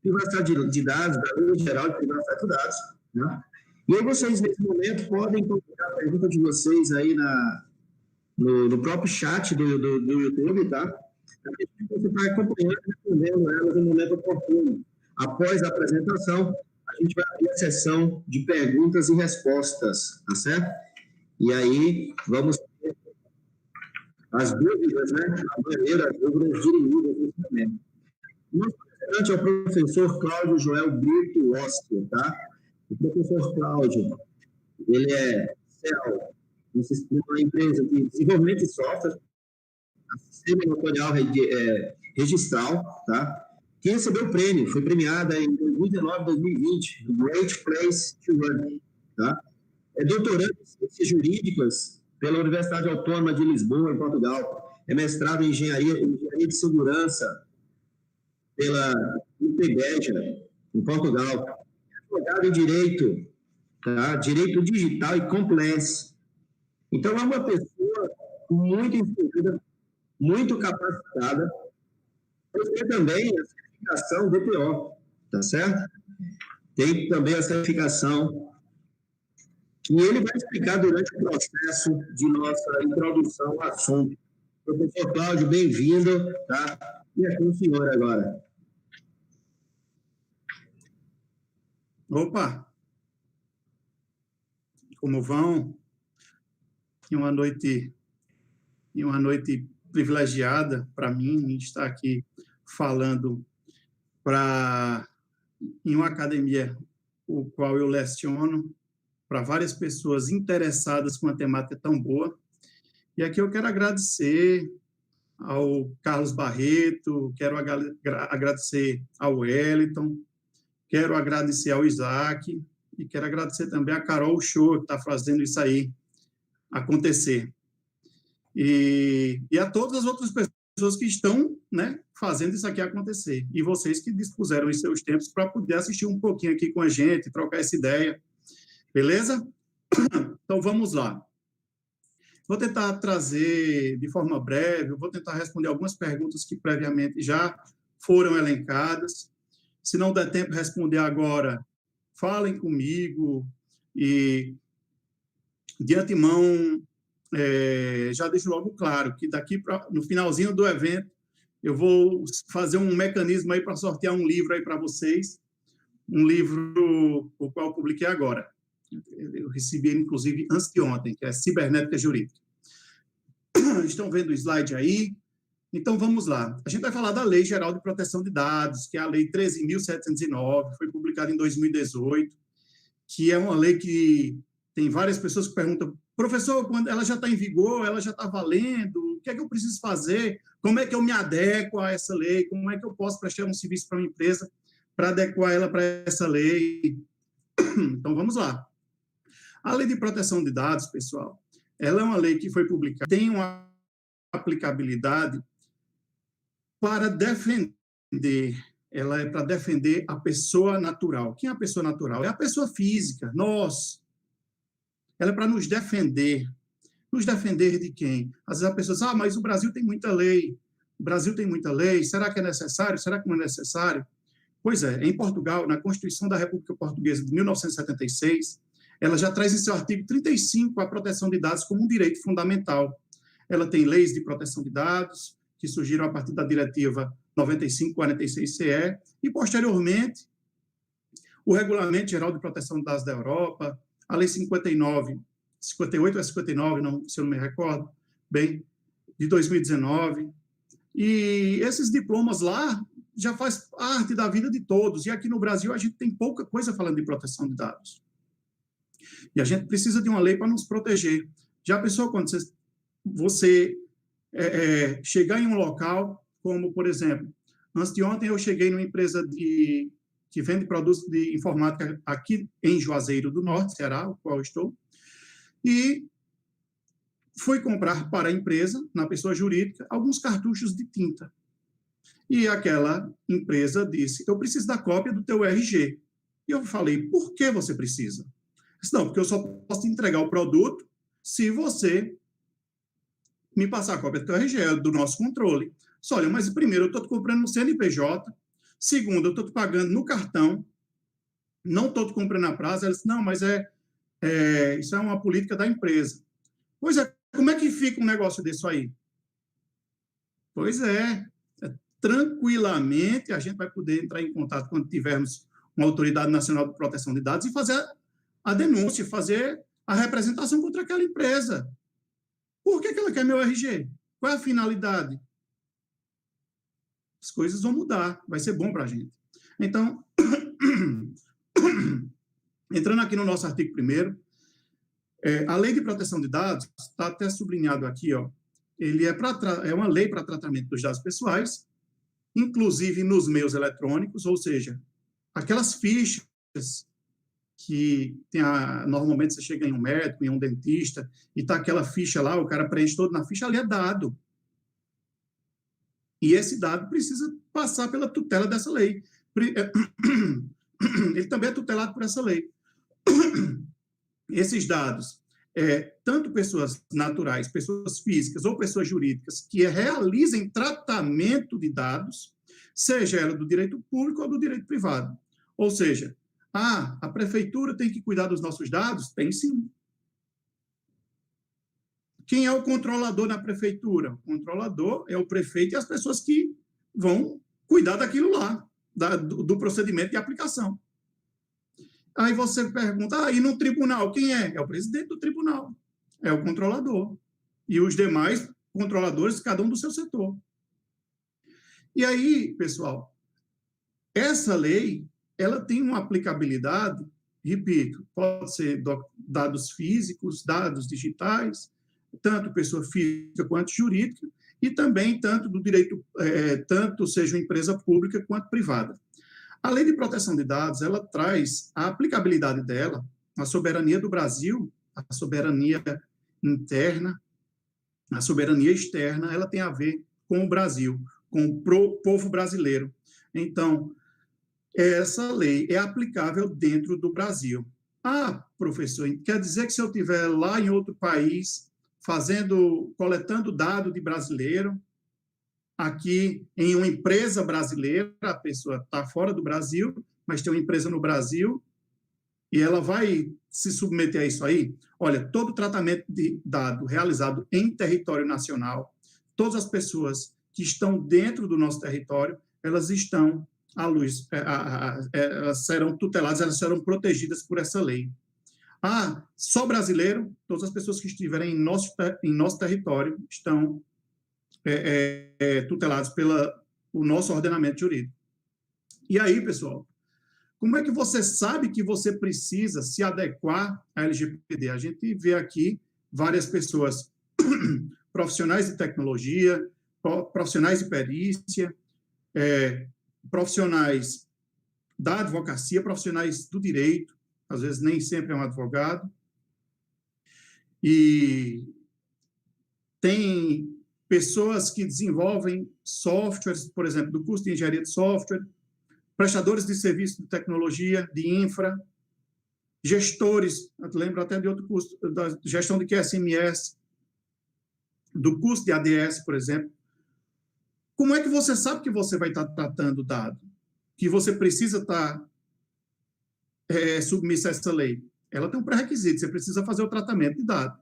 privacidade de dados, da Lei Geral de Privacidade de Dados, né? E aí vocês, nesse momento, podem colocar a pergunta de vocês aí no próprio chat do YouTube, tá? Você vai acompanhando e respondendo elas no momento oportuno. Após a apresentação, a gente vai abrir a sessão de perguntas e respostas, tá certo? E aí, vamos ter as dúvidas, né? A maioria das dúvidas dirimidas nesse momento. Nosso representante é o professor Cláudio Joel Brito Oscar, tá? O professor Cláudio, ele é CEO, uma empresa de desenvolvimento de software, sistema notorial registral, tá? Que recebeu o prêmio, foi premiada em 2019 e 2020, Great Place to Work, tá? É doutorando em Ciências Jurídicas pela Universidade Autônoma de Lisboa, em Portugal. É mestrado em Engenharia de Segurança pela UPBEja, em Portugal. É advogado em Direito, tá? Direito Digital e Compliance. Então, é uma pessoa muito instruída, muito capacitada, tem também a certificação DPO, tá certo? Tem também a certificação que ele vai explicar durante o processo de nossa introdução ao assunto. Professor Cláudio, bem-vindo, tá? E é com o senhor agora. Opa! Como vão? E uma noite privilegiada para mim estar aqui falando em uma academia o qual eu leciono para várias pessoas interessadas com uma temática tão boa. E aqui eu quero agradecer ao Carlos Barreto, quero agradecer ao Wellington, quero agradecer ao Isaac e quero agradecer também a Carol Show, que está fazendo isso aí acontecer. E a todas as outras pessoas que estão, né, fazendo isso aqui acontecer. E vocês que dispuseram os seus tempos para poder assistir um pouquinho aqui com a gente, trocar essa ideia. Beleza? Então, vamos lá. Vou tentar trazer de forma breve, vou tentar responder algumas perguntas que previamente já foram elencadas. Se não der tempo de responder agora, falem comigo e, de antemão, já deixo logo claro que no finalzinho do evento, eu vou fazer um mecanismo aí para sortear um livro aí para vocês, um livro o qual eu publiquei agora. Eu recebi, inclusive, antes de ontem, que é Cibernética Jurídica. Estão vendo o slide aí? Então, vamos lá. A gente vai falar da Lei Geral de Proteção de Dados, que é a Lei 13.709, foi publicada em 2018, que é uma lei que tem várias pessoas que perguntam, professor, quando ela já está em vigor, ela já está valendo, o que é que eu preciso fazer? Como é que eu me adequo a essa lei? Como é que eu posso prestar um serviço para uma empresa para adequar ela para essa lei? Então, vamos lá. A Lei de Proteção de Dados, pessoal, ela é uma lei que foi publicada, tem uma aplicabilidade para defender, ela é para defender a pessoa natural. Quem é a pessoa natural? É a pessoa física, nós. Ela é para nos defender. Nos defender de quem? Às vezes a pessoa diz, mas o Brasil tem muita lei. O Brasil tem muita lei, será que é necessário? Será que não é necessário? Pois é, em Portugal, na Constituição da República Portuguesa de 1976, ela já traz em seu artigo 35 a proteção de dados como um direito fundamental. Ela tem leis de proteção de dados, que surgiram a partir da Diretiva 95/46/CE, e, posteriormente, o Regulamento Geral de Proteção de Dados da Europa, a Lei 58 ou 59, não, se eu não me recordo, bem, de 2019. E esses diplomas lá já faz parte da vida de todos. E aqui no Brasil a gente tem pouca coisa falando de proteção de dados. E a gente precisa de uma lei para nos proteger. Já pensou quando você chegar em um local, como, por exemplo, antes de ontem eu cheguei numa empresa que vende produtos de informática aqui em Juazeiro do Norte, Ceará, o qual eu estou, e fui comprar para a empresa, na pessoa jurídica, alguns cartuchos de tinta. E aquela empresa disse, eu preciso da cópia do teu RG. E eu falei, por que você precisa? Disse, não, porque eu só posso te entregar o produto se você me passar a cópia do teu RG, do nosso controle. Disse, olha, mas primeiro eu estou te comprando no CNPJ, Segundo, eu estou pagando no cartão, não estou comprando a prazo. Ela disse, não, mas isso é uma política da empresa. Pois é, como é que fica um negócio desse aí? Pois tranquilamente a gente vai poder entrar em contato quando tivermos uma Autoridade Nacional de Proteção de Dados e fazer a denúncia, fazer a representação contra aquela empresa. Por que ela quer meu RG? Qual é a finalidade? As coisas vão mudar, vai ser bom para a gente. Então, entrando aqui no nosso artigo 1º, a Lei de Proteção de Dados, está até sublinhado aqui, ele é uma lei para tratamento dos dados pessoais, inclusive nos meios eletrônicos, ou seja, aquelas fichas que normalmente você chega em um médico, em um dentista, e está aquela ficha lá, o cara preenche todo na ficha, ali é dado. E esse dado precisa passar pela tutela dessa lei. Ele também é tutelado por essa lei. Esses dados, tanto pessoas naturais, pessoas físicas ou pessoas jurídicas que realizem tratamento de dados, seja ela do direito público ou do direito privado. Ou seja, a prefeitura tem que cuidar dos nossos dados? Tem sim. Quem é o controlador na prefeitura? O controlador é o prefeito e as pessoas que vão cuidar daquilo lá, do procedimento de aplicação. Aí você pergunta, e no tribunal, quem é? É o presidente do tribunal, é o controlador. E os demais controladores, cada um do seu setor. E aí, pessoal, essa lei, ela tem uma aplicabilidade, repito, pode ser dados físicos, dados digitais, tanto pessoa física quanto jurídica, e também tanto do direito, tanto seja uma empresa pública quanto privada. A Lei de Proteção de Dados, ela traz a aplicabilidade dela, a soberania do Brasil, a soberania interna, a soberania externa, ela tem a ver com o Brasil, com o povo brasileiro. Então, essa lei é aplicável dentro do Brasil. Professor, quer dizer que se eu estiver lá em outro país, coletando dado de brasileiro, aqui em uma empresa brasileira, a pessoa está fora do Brasil, mas tem uma empresa no Brasil, e ela vai se submeter a isso aí? Olha, todo tratamento de dado realizado em território nacional, todas as pessoas que estão dentro do nosso território, elas estão à luz, elas serão tuteladas, elas serão protegidas por essa lei. Só brasileiro, todas as pessoas que estiverem em nosso território estão tutelados pelo nosso ordenamento jurídico. E aí, pessoal, como é que você sabe que você precisa se adequar à LGPD? A gente vê aqui várias pessoas, profissionais de tecnologia, profissionais de perícia, profissionais da advocacia, profissionais do direito, às vezes nem sempre é um advogado, e tem pessoas que desenvolvem softwares, por exemplo, do curso de engenharia de software, prestadores de serviço de tecnologia, de infra, gestores, eu lembro até de outro curso, da gestão de QSMS, do curso de ADS, por exemplo. Como é que você sabe que você vai estar tratando o dado? Que você precisa estar submisso a essa lei? Ela tem um pré-requisito, você precisa fazer o tratamento de dado.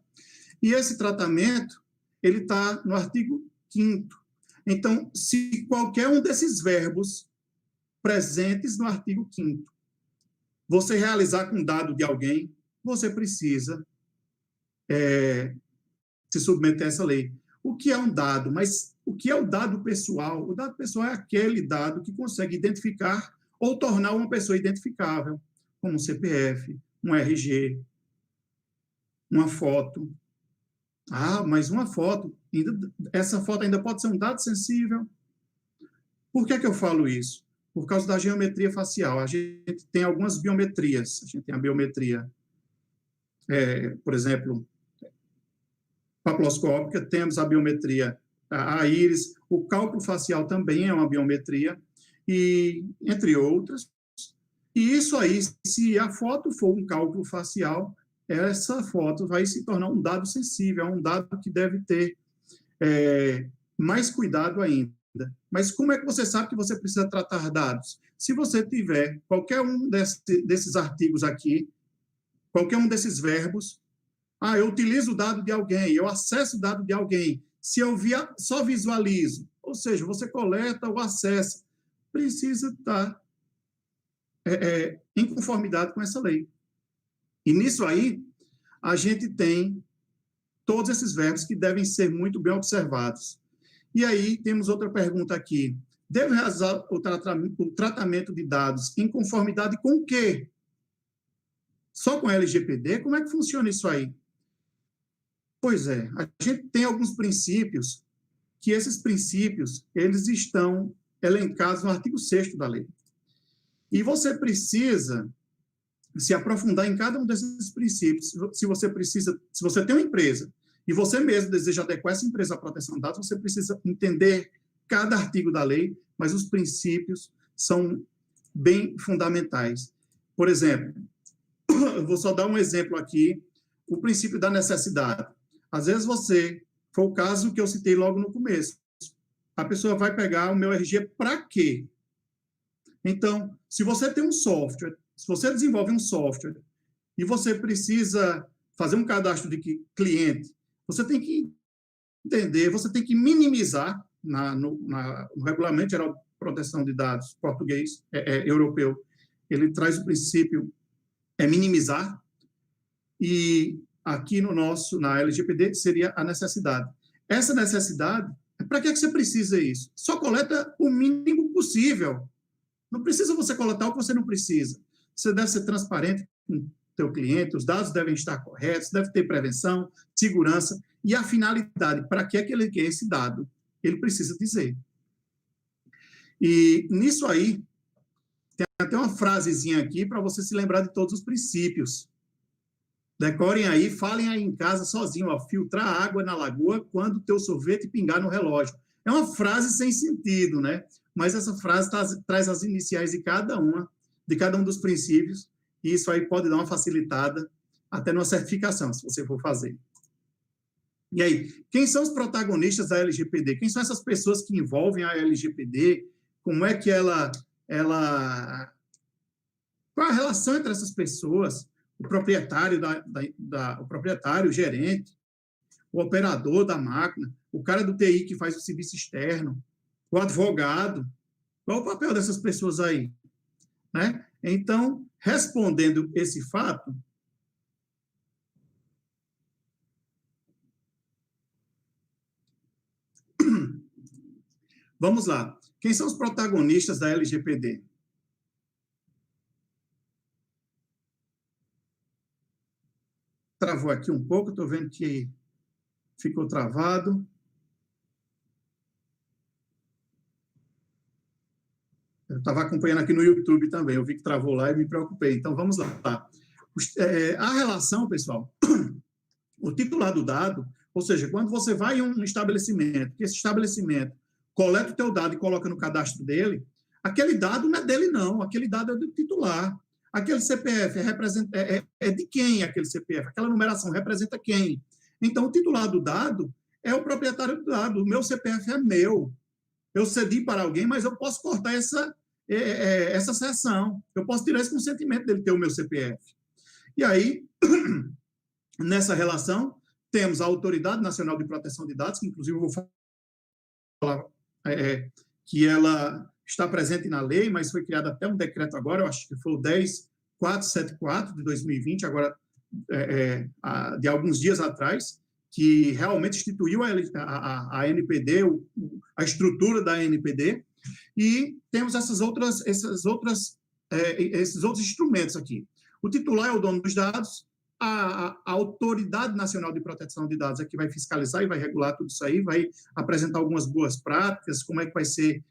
E esse tratamento, ele está no artigo 5º. Então, se qualquer um desses verbos presentes no artigo 5º, você realizar com dado de alguém, você precisa se submeter a essa lei. O que é um dado? Mas o que é o dado pessoal? O dado pessoal é aquele dado que consegue identificar ou tornar uma pessoa identificável, como um CPF, um RG, uma foto. Mas uma foto, essa foto ainda pode ser um dado sensível. Por que eu falo isso? Por causa da geometria facial. A gente tem algumas biometrias. A gente tem a biometria, por exemplo, papiloscópica, temos a biometria, a íris, o cálculo facial também é uma biometria, e entre outras. E isso aí, se a foto for um cálculo facial, essa foto vai se tornar um dado sensível, é um dado que deve ter mais cuidado ainda. Mas como é que você sabe que você precisa tratar dados? Se você tiver qualquer um desses artigos aqui, qualquer um desses verbos, eu utilizo o dado de alguém, eu acesso o dado de alguém. Se eu só visualizo, ou seja, você coleta ou acessa, precisa estar em conformidade com essa lei. E nisso aí, a gente tem todos esses verbos que devem ser muito bem observados. E aí, temos outra pergunta aqui. Deve realizar o tratamento de dados em conformidade com o quê? Só com a LGPD? Como é que funciona isso aí? Pois é, a gente tem alguns princípios, que esses princípios, eles estão elencados no artigo 6º da lei. E você precisa se aprofundar em cada um desses princípios. Se você tem uma empresa e você mesmo deseja adequar essa empresa à proteção de dados, você precisa entender cada artigo da lei, mas os princípios são bem fundamentais. Por exemplo, eu vou só dar um exemplo aqui, o princípio da necessidade. Às vezes foi o caso que eu citei logo no começo, a pessoa vai pegar o meu RG para quê? Então, se você tem um software, se você desenvolve um software e você precisa fazer um cadastro de cliente, você tem que entender, você tem que minimizar no Regulamento Geral de Proteção de Dados português, europeu, ele traz o princípio minimizar, e aqui na LGPD seria a necessidade. Essa necessidade, para que você precisa isso? Só coleta o mínimo possível. Não precisa você coletar o que você não precisa. Você deve ser transparente com o seu cliente, os dados devem estar corretos, deve ter prevenção, segurança, e a finalidade, para que é que ele quer esse dado? Ele precisa dizer. E nisso aí, tem até uma frasezinha aqui para você se lembrar de todos os princípios. Decorem aí, falem aí em casa sozinho, filtrar água na lagoa quando o teu sorvete pingar no relógio. É uma frase sem sentido, né? Mas essa frase traz as iniciais de cada um dos princípios, e isso aí pode dar uma facilitada até numa certificação, se você for fazer. E aí, quem são os protagonistas da LGPD? Quem são essas pessoas que envolvem a LGPD? Como é que qual a relação entre essas pessoas? O proprietário, o proprietário, o gerente, o operador da máquina, o cara do TI que faz o serviço externo, o advogado. Qual o papel dessas pessoas aí? Né? Então, respondendo esse fato, vamos lá. Quem são os protagonistas da LGPD? Travou aqui um pouco, estou vendo que ficou travado. Eu estava acompanhando aqui no YouTube também, eu vi que travou lá e me preocupei. Então, vamos lá. A relação, pessoal, o titular do dado, ou seja, quando você vai em um estabelecimento, que esse estabelecimento coleta o teu dado e coloca no cadastro dele, aquele dado não é dele, não, aquele dado é do titular. Aquele CPF é de quem aquele CPF? Aquela numeração representa quem? Então, o titular do dado é o proprietário do dado. O meu CPF é meu. Eu cedi para alguém, mas eu posso cortar essa seção. Eu posso tirar esse consentimento dele ter o meu CPF. E aí, nessa relação, temos a Autoridade Nacional de Proteção de Dados, que inclusive eu vou falar que ela está presente na lei, mas foi criado até um decreto agora, eu acho que foi o 10.474 de 2020, agora de alguns dias atrás, que realmente instituiu a NPD, a estrutura da NPD, e temos esses outros instrumentos aqui. O titular é o dono dos dados, a Autoridade Nacional de Proteção de Dados é que vai fiscalizar e vai regular tudo isso aí, vai apresentar algumas boas práticas, como é que vai ser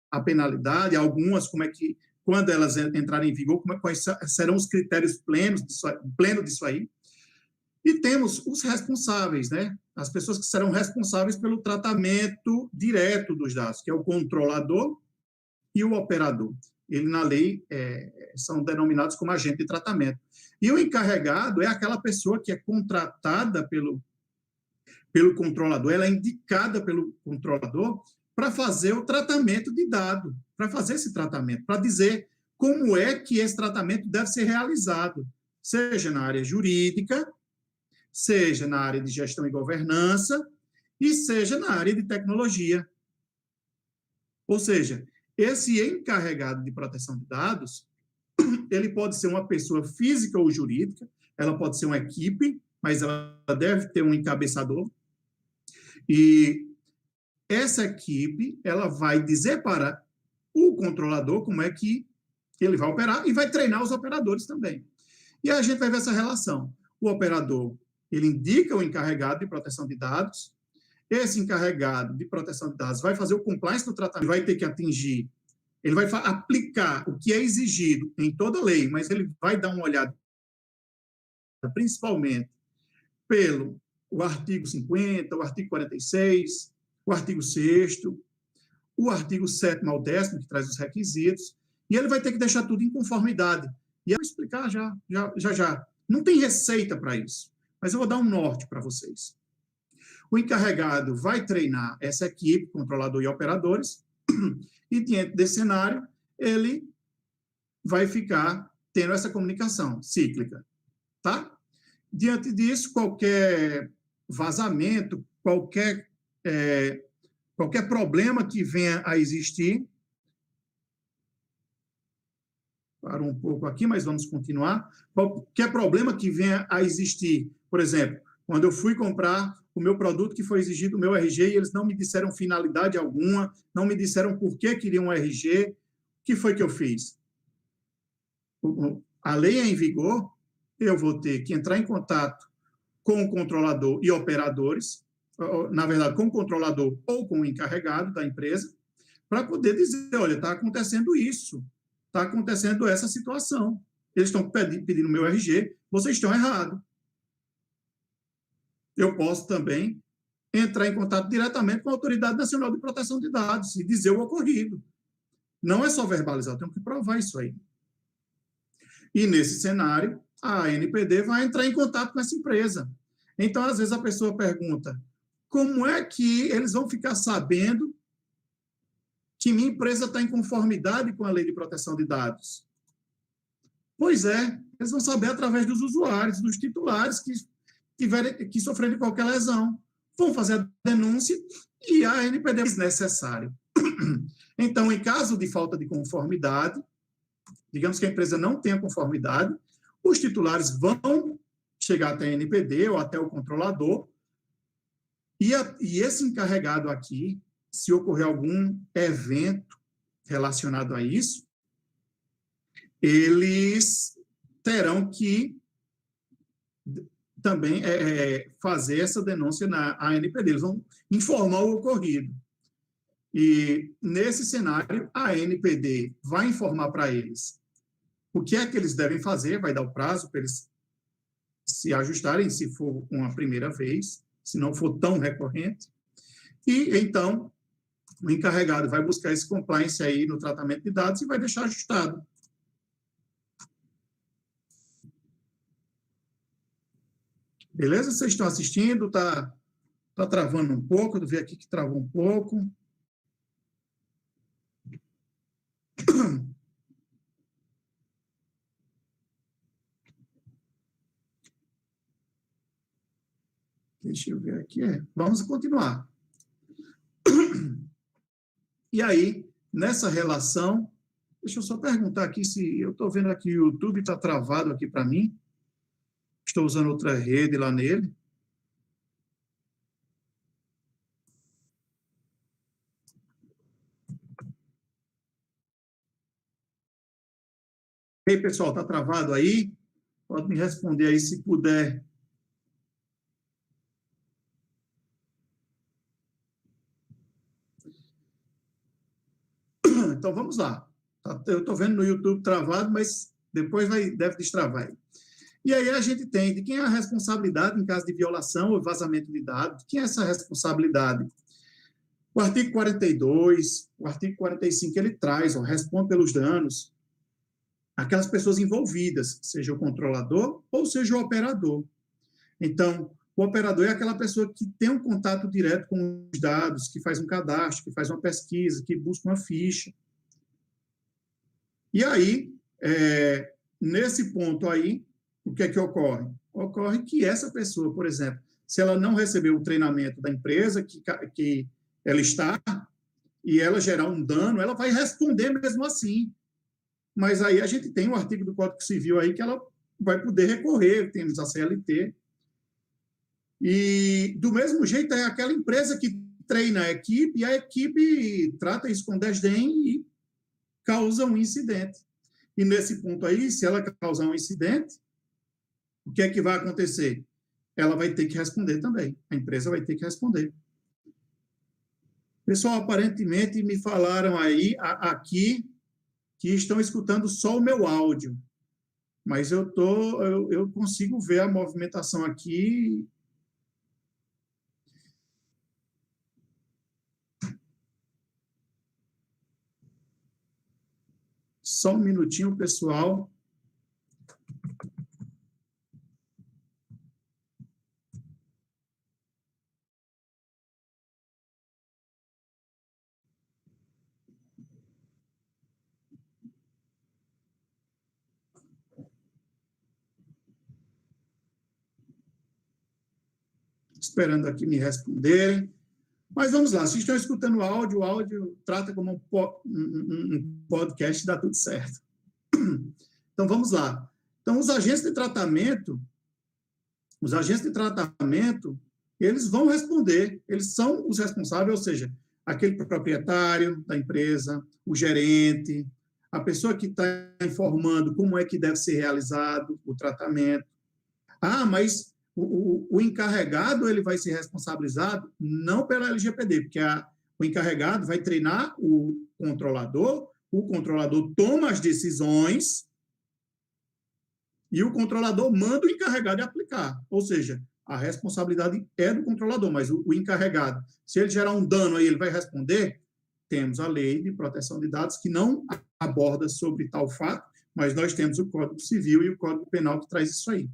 a penalidade, algumas, quando elas entrarem em vigor, quais serão os critérios plenos disso aí. E temos os responsáveis, né? As pessoas que serão responsáveis pelo tratamento direto dos dados, que é o controlador e o operador. Ele, na lei, são denominados como agente de tratamento. E o encarregado é aquela pessoa que é contratada pelo controlador, ela é indicada pelo controlador para fazer o tratamento de dado, para fazer esse tratamento, para dizer como é que esse tratamento deve ser realizado, seja na área jurídica, seja na área de gestão e governança, e seja na área de tecnologia. Ou seja, esse encarregado de proteção de dados, ele pode ser uma pessoa física ou jurídica, ela pode ser uma equipe, mas ela deve ter um encabeçador, e essa equipe, ela vai dizer para o controlador como é que ele vai operar e vai treinar os operadores também. E a gente vai ver essa relação. O operador, ele indica o encarregado de proteção de dados, esse encarregado de proteção de dados vai fazer o compliance do tratamento, vai ter que atingir, ele vai aplicar o que é exigido em toda a lei, mas ele vai dar uma olhada principalmente pelo o artigo 50, o artigo 46, o artigo 6º, o artigo 7º ao 10º, que traz os requisitos, e ele vai ter que deixar tudo em conformidade. E eu vou explicar já. Não tem receita para isso, mas eu vou dar um norte para vocês. O encarregado vai treinar essa equipe, controlador e operadores, e diante desse cenário, ele vai ficar tendo essa comunicação cíclica, tá? Diante disso, qualquer vazamento, qualquer problema que venha a existir, para um pouco aqui, mas vamos continuar, qualquer problema que venha a existir, por exemplo, quando eu fui comprar o meu produto que foi exigido o meu RG e eles não me disseram finalidade alguma, não me disseram por que queriam um RG, o que foi que eu fiz? A lei é em vigor, eu vou ter que entrar em contato com o controlador e operadores, na verdade, com o controlador ou com o encarregado da empresa, para poder dizer, olha, está acontecendo isso, está acontecendo essa situação. Eles estão pedindo meu RG, vocês estão errados. Eu posso também entrar em contato diretamente com a Autoridade Nacional de Proteção de Dados e dizer o ocorrido. Não é só verbalizar, eu tenho que provar isso aí. E nesse cenário, a ANPD vai entrar em contato com essa empresa. Então, às vezes, a pessoa pergunta, como é que eles vão ficar sabendo que minha empresa está em conformidade com a Lei de Proteção de Dados? Pois é, eles vão saber através dos usuários, dos titulares que sofrerem qualquer lesão. Vão fazer a denúncia e a ANPD, se necessário. Então, em caso de falta de conformidade, digamos que a empresa não tenha conformidade, os titulares vão chegar até a ANPD ou até o controlador e esse encarregado aqui, se ocorrer algum evento relacionado a isso, eles terão que também fazer essa denúncia na ANPD, eles vão informar o ocorrido. E, nesse cenário, a ANPD vai informar para eles o que é que eles devem fazer, vai dar o prazo para eles se ajustarem, se for uma primeira vez, se não for tão recorrente. E, então, o encarregado vai buscar esse compliance aí no tratamento de dados e vai deixar ajustado. Beleza? Vocês estão assistindo? Tá travando um pouco, eu ver aqui que travou um pouco. Deixa eu ver aqui. Vamos continuar. E aí, nessa relação, deixa eu só perguntar aqui se eu estou vendo aqui o YouTube está travado aqui para mim. Estou usando outra rede lá nele. Ei, pessoal, está travado aí? Pode me responder aí se puder. Então, vamos lá. Eu estou vendo no YouTube travado, mas depois deve destravar aí. E aí a gente tem de quem é a responsabilidade em caso de violação ou vazamento de dados, quem é essa responsabilidade? O artigo 42, o artigo 45, ele traz, responde pelos danos aquelas pessoas envolvidas, seja o controlador ou seja o operador. Então, O operador é aquela pessoa que tem um contato direto com os dados, que faz um cadastro, que faz uma pesquisa, que busca uma ficha. E aí, nesse ponto aí, o que é que ocorre? Ocorre que essa pessoa, por exemplo, se ela não recebeu o treinamento da empresa que ela está, e ela gerar um dano, ela vai responder mesmo assim. Mas aí a gente tem um artigo do Código Civil aí que ela vai poder recorrer, temos a CLT. E, do mesmo jeito, é aquela empresa que treina a equipe, e a equipe trata isso com desdém e causa um incidente. E, nesse ponto aí, se ela causar um incidente, o que é que vai acontecer? Ela vai ter que responder também. A empresa vai ter que responder. Pessoal, aparentemente, me falaram aí, aqui, que estão escutando só o meu áudio. Mas eu consigo ver a movimentação aqui. Só um minutinho, pessoal. Esperando aqui me responderem. Mas vamos lá, se estão escutando o áudio trata como um podcast, dá tudo certo. Então, vamos lá. Então, os agentes de tratamento, eles vão responder, eles são os responsáveis, ou seja, aquele proprietário da empresa, o gerente, a pessoa que está informando como é que deve ser realizado o tratamento. Ah, mas o encarregado ele vai ser responsabilizado não pela LGPD, porque o encarregado vai treinar o controlador toma as decisões e o controlador manda o encarregado aplicar. Ou seja, a responsabilidade é do controlador, mas o encarregado, se ele gerar um dano aí, ele vai responder? Temos a Lei de Proteção de Dados, que não aborda sobre tal fato, mas nós temos o Código Civil e o Código Penal que traz isso aí.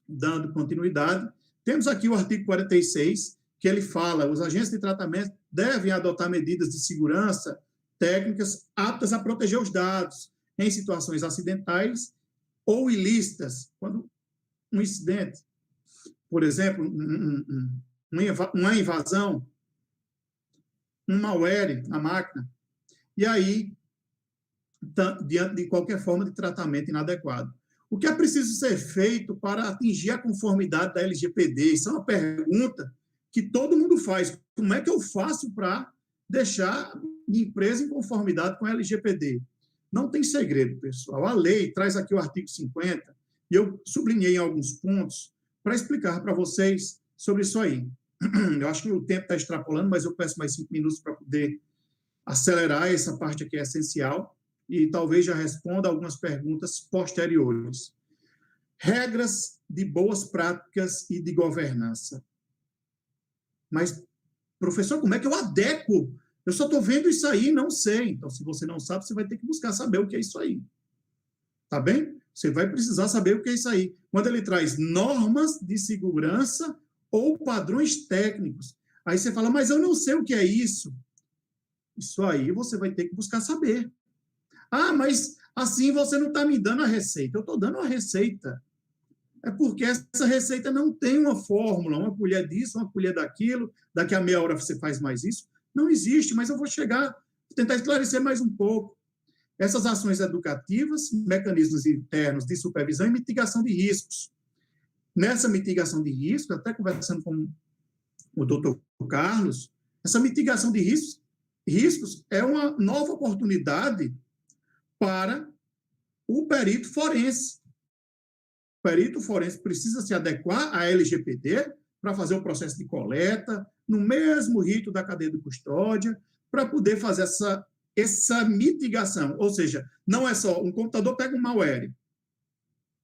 Dando continuidade, temos aqui o artigo 46, que ele fala: os agentes de tratamento devem adotar medidas de segurança técnicas aptas a proteger os dados em situações acidentais ou ilícitas, quando um incidente, por exemplo, uma invasão, um malware na máquina, e aí, diante de qualquer forma de tratamento inadequado. O que é preciso ser feito para atingir a conformidade da LGPD? Isso é uma pergunta que todo mundo faz. Como é que eu faço para deixar minha empresa em conformidade com a LGPD? Não tem segredo, pessoal. A lei traz aqui o artigo 50, e eu sublinhei em alguns pontos para explicar para vocês sobre isso aí. Eu acho que o tempo está extrapolando, mas eu peço mais 5 minutos para poder acelerar essa parte aqui, é essencial, e talvez já responda algumas perguntas posteriores. Regras de boas práticas e de governança. Mas, professor, como é que eu adequo? Eu só estou vendo isso aí e não sei. Então, se você não sabe, você vai ter que buscar saber o que é isso aí. Tá bem? Você vai precisar saber o que é isso aí. Quando ele traz normas de segurança ou padrões técnicos, aí você fala, mas eu não sei o que é isso. Isso aí você vai ter que buscar saber. Ah, mas assim você não está me dando a receita. Eu estou dando a receita. É porque essa receita não tem uma fórmula, uma colher disso, uma colher daquilo, daqui a meia hora você faz mais isso. Não existe, mas eu vou tentar esclarecer mais um pouco. Essas ações educativas, mecanismos internos de supervisão e mitigação de riscos. Nessa mitigação de riscos, até conversando com o doutor Carlos, essa mitigação de riscos é uma nova oportunidade para o perito forense. O perito forense precisa se adequar à LGPD para fazer o processo de coleta, no mesmo rito da cadeia de custódia, para poder fazer essa mitigação. Ou seja, não é só um computador pega um malware. O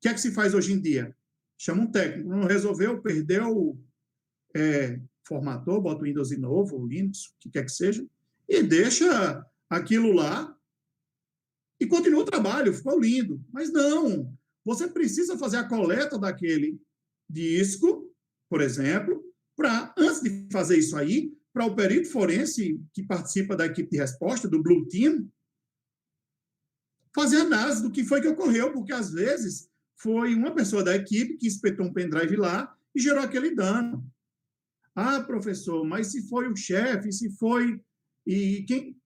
que é que se faz hoje em dia? Chama um técnico, não resolveu, perdeu, formatou, bota o Windows de novo, o Linux, o que quer que seja, e deixa aquilo lá e continua o trabalho, ficou lindo. Mas não, você precisa fazer a coleta daquele disco, por exemplo, para, antes de fazer isso aí, para o perito forense que participa da equipe de resposta, do Blue Team, fazer análise do que foi que ocorreu, porque às vezes foi uma pessoa da equipe que espetou um pendrive lá e gerou aquele dano. Ah, professor, mas se foi o chefe, se foi... E quem...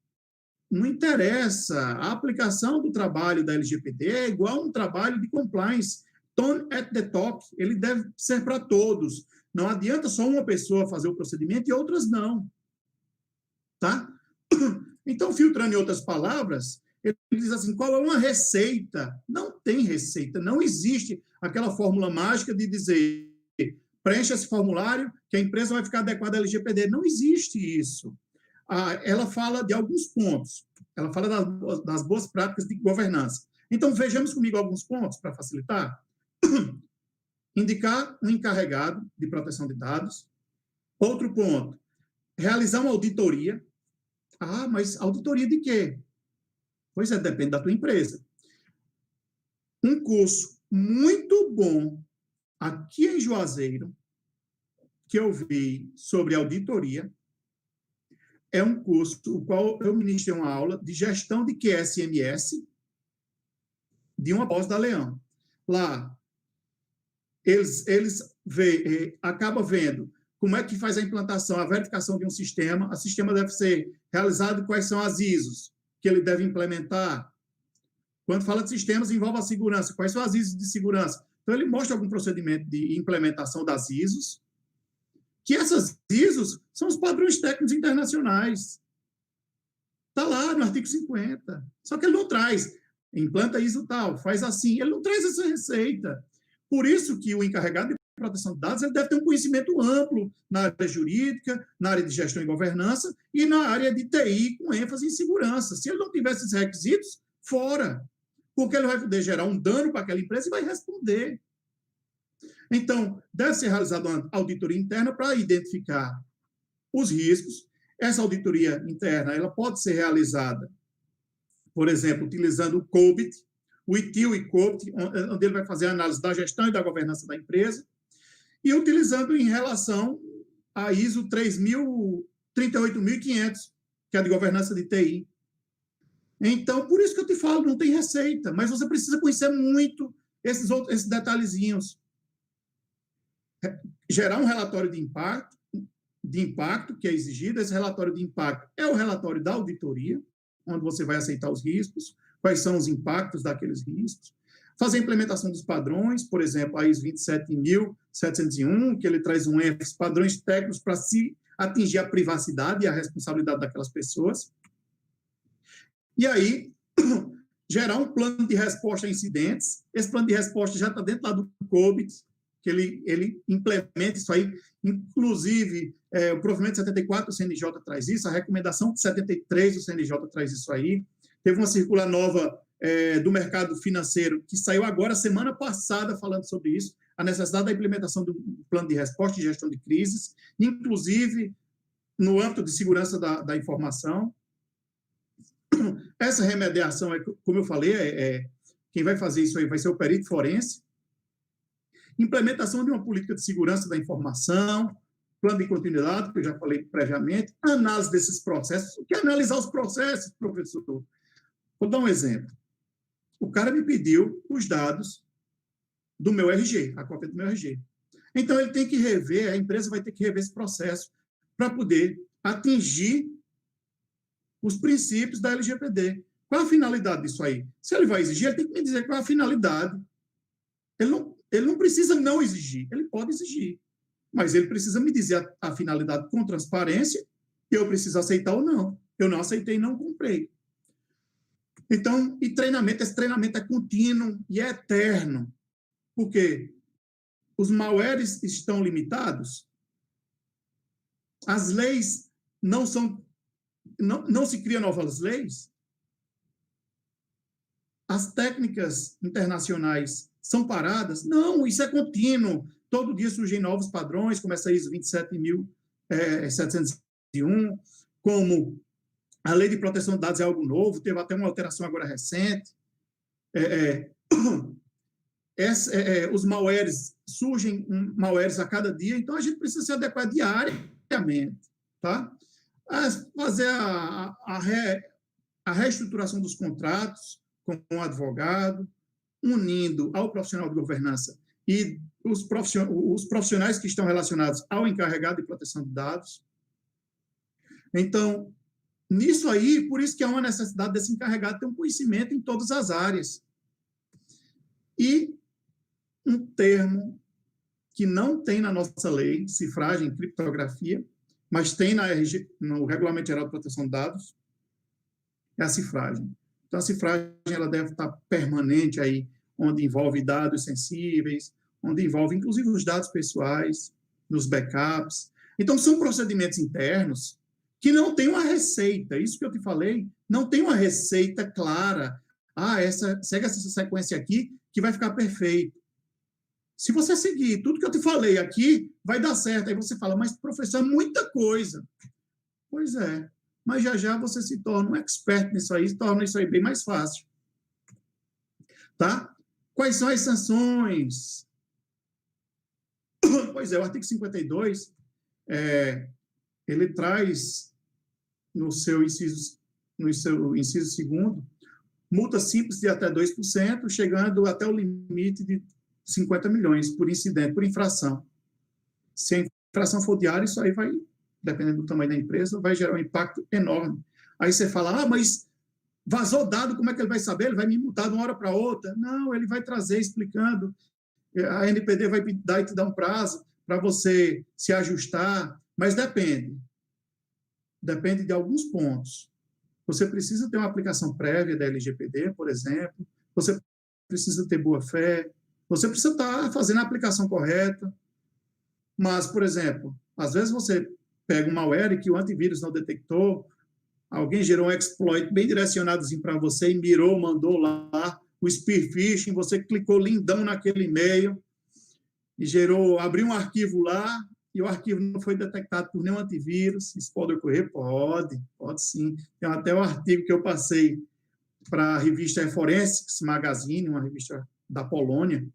Não interessa. A aplicação do trabalho da LGPD é igual a um trabalho de compliance. Tone at the top. Ele deve ser para todos. Não adianta só uma pessoa fazer o procedimento e outras não. Tá? Então, filtrando em outras palavras, ele diz assim, qual é uma receita? Não tem receita. Não existe aquela fórmula mágica de dizer preencha esse formulário que a empresa vai ficar adequada à LGPD. Não existe isso. Ela fala de alguns pontos. Ela fala das boas práticas de governança. Então, vejamos comigo alguns pontos para facilitar. Indicar um encarregado de proteção de dados. Outro ponto, realizar uma auditoria. Ah, mas auditoria de quê? Pois é, depende da tua empresa. Um curso muito bom aqui em Juazeiro, que eu vi sobre auditoria, é um curso o qual eu ministrei uma aula de gestão de QSMS de uma pós da Leão. Lá, eles acabam vendo como é que faz a implantação, a verificação de um sistema. O sistema deve ser realizado, quais são as ISOs que ele deve implementar. Quando fala de sistemas, envolve a segurança. Quais são as ISOs de segurança? Então, ele mostra algum procedimento de implementação das ISOs, que essas ISOs são os padrões técnicos internacionais. Está lá no artigo 50. Só que ele não traz, implanta ISO tal, faz assim. Ele não traz essa receita. Por isso que o encarregado de proteção de dados ele deve ter um conhecimento amplo na área jurídica, na área de gestão e governança e na área de TI, com ênfase em segurança. Se ele não tiver esses requisitos, fora. Porque ele vai poder gerar um dano para aquela empresa e vai responder. Então, deve ser realizada uma auditoria interna para identificar os riscos. Essa auditoria interna ela pode ser realizada, por exemplo, utilizando o COBIT, o ITIL e COBIT, onde ele vai fazer a análise da gestão e da governança da empresa, e utilizando em relação à ISO 38500, que é a de governança de TI. Então, por isso que eu te falo, não tem receita, mas você precisa conhecer muito esses detalhezinhos. Gerar um relatório de impacto que é exigido. Esse relatório de impacto é o relatório da auditoria, onde você vai aceitar os riscos, quais são os impactos daqueles riscos. Fazer a implementação dos padrões, por exemplo, a ISO 27701, que ele traz um ênfase, padrões técnicos para se atingir a privacidade e a responsabilidade daquelas pessoas. E aí, gerar um plano de resposta a incidentes. Esse plano de resposta já está dentro lá do COBIT, que ele implementa isso aí. Inclusive, o provimento 74 do CNJ traz isso, a recomendação 73 do CNJ traz isso aí. Teve uma circular nova do mercado financeiro, que saiu agora, semana passada, falando sobre isso, a necessidade da implementação do plano de resposta e gestão de crises, inclusive no âmbito de segurança da informação. Essa remediação, como eu falei, quem vai fazer isso aí vai ser o perito forense. Implementação de uma política de segurança da informação, plano de continuidade, que eu já falei previamente, análise desses processos. O que é analisar os processos, professor? Vou dar um exemplo. O cara me pediu os dados do meu RG, a cópia do meu RG. Então, ele tem que rever, a empresa vai ter que rever esse processo para poder atingir os princípios da LGPD. Qual a finalidade disso aí? Se ele vai exigir, ele tem que me dizer qual a finalidade. Ele não precisa não exigir, ele pode exigir, mas ele precisa me dizer a finalidade com transparência, eu preciso aceitar ou não. Eu não aceitei e não comprei. Então, esse treinamento é contínuo e é eterno, porque os malwares estão limitados, as leis não se criam novas leis, as técnicas internacionais são paradas? Não, isso é contínuo. Todo dia surgem novos padrões, como essa ISO 27701, como a Lei de Proteção de Dados é algo novo, teve até uma alteração agora recente. os malwares, surgem malwares a cada dia, então a gente precisa se adequar diariamente, tá? Fazer a reestruturação dos contratos com o advogado, unindo ao profissional de governança e os profissionais que estão relacionados ao encarregado de proteção de dados. Então, nisso aí, por isso que há uma necessidade desse encarregado ter um conhecimento em todas as áreas. E um termo que não tem na nossa lei, cifragem e criptografia, mas tem no Regulamento Geral de Proteção de Dados, é a cifragem. Então, a cifragem ela deve estar permanente aí, onde envolve dados sensíveis, onde envolve, inclusive, os dados pessoais, nos backups. Então, são procedimentos internos que não tem uma receita. Isso que eu te falei, não tem uma receita clara. Segue essa sequência aqui que vai ficar perfeito. Se você seguir tudo que eu te falei aqui, vai dar certo. Aí você fala, mas, professor, é muita coisa. Pois é. Mas já você se torna um expert nisso aí, torna isso aí bem mais fácil. Tá? Quais são as sanções? Pois é, o artigo 52, ele traz no seu inciso 2º, multa simples de até 2%, chegando até o limite de 50 milhões por incidente, por infração. Se a infração for diária, isso aí vai, dependendo do tamanho da empresa, vai gerar um impacto enorme. Aí você fala, mas vazou dado, como é que ele vai saber? Ele vai me multar de uma hora para outra? Não, ele vai trazer explicando. A NPD vai te dar um prazo para você se ajustar, mas depende. Depende de alguns pontos. Você precisa ter uma aplicação prévia da LGPD, por exemplo, você precisa ter boa-fé, você precisa estar fazendo a aplicação correta, mas, por exemplo, às vezes você pega um malware que o antivírus não detectou, alguém gerou um exploit bem direcionadozinho para você e mirou, mandou lá o spear phishing, você clicou lindão naquele e-mail e abriu um arquivo lá e o arquivo não foi detectado por nenhum antivírus. Isso pode ocorrer? Pode sim. Tem até um artigo que eu passei para a revista Forensics Magazine, uma revista da Polônia.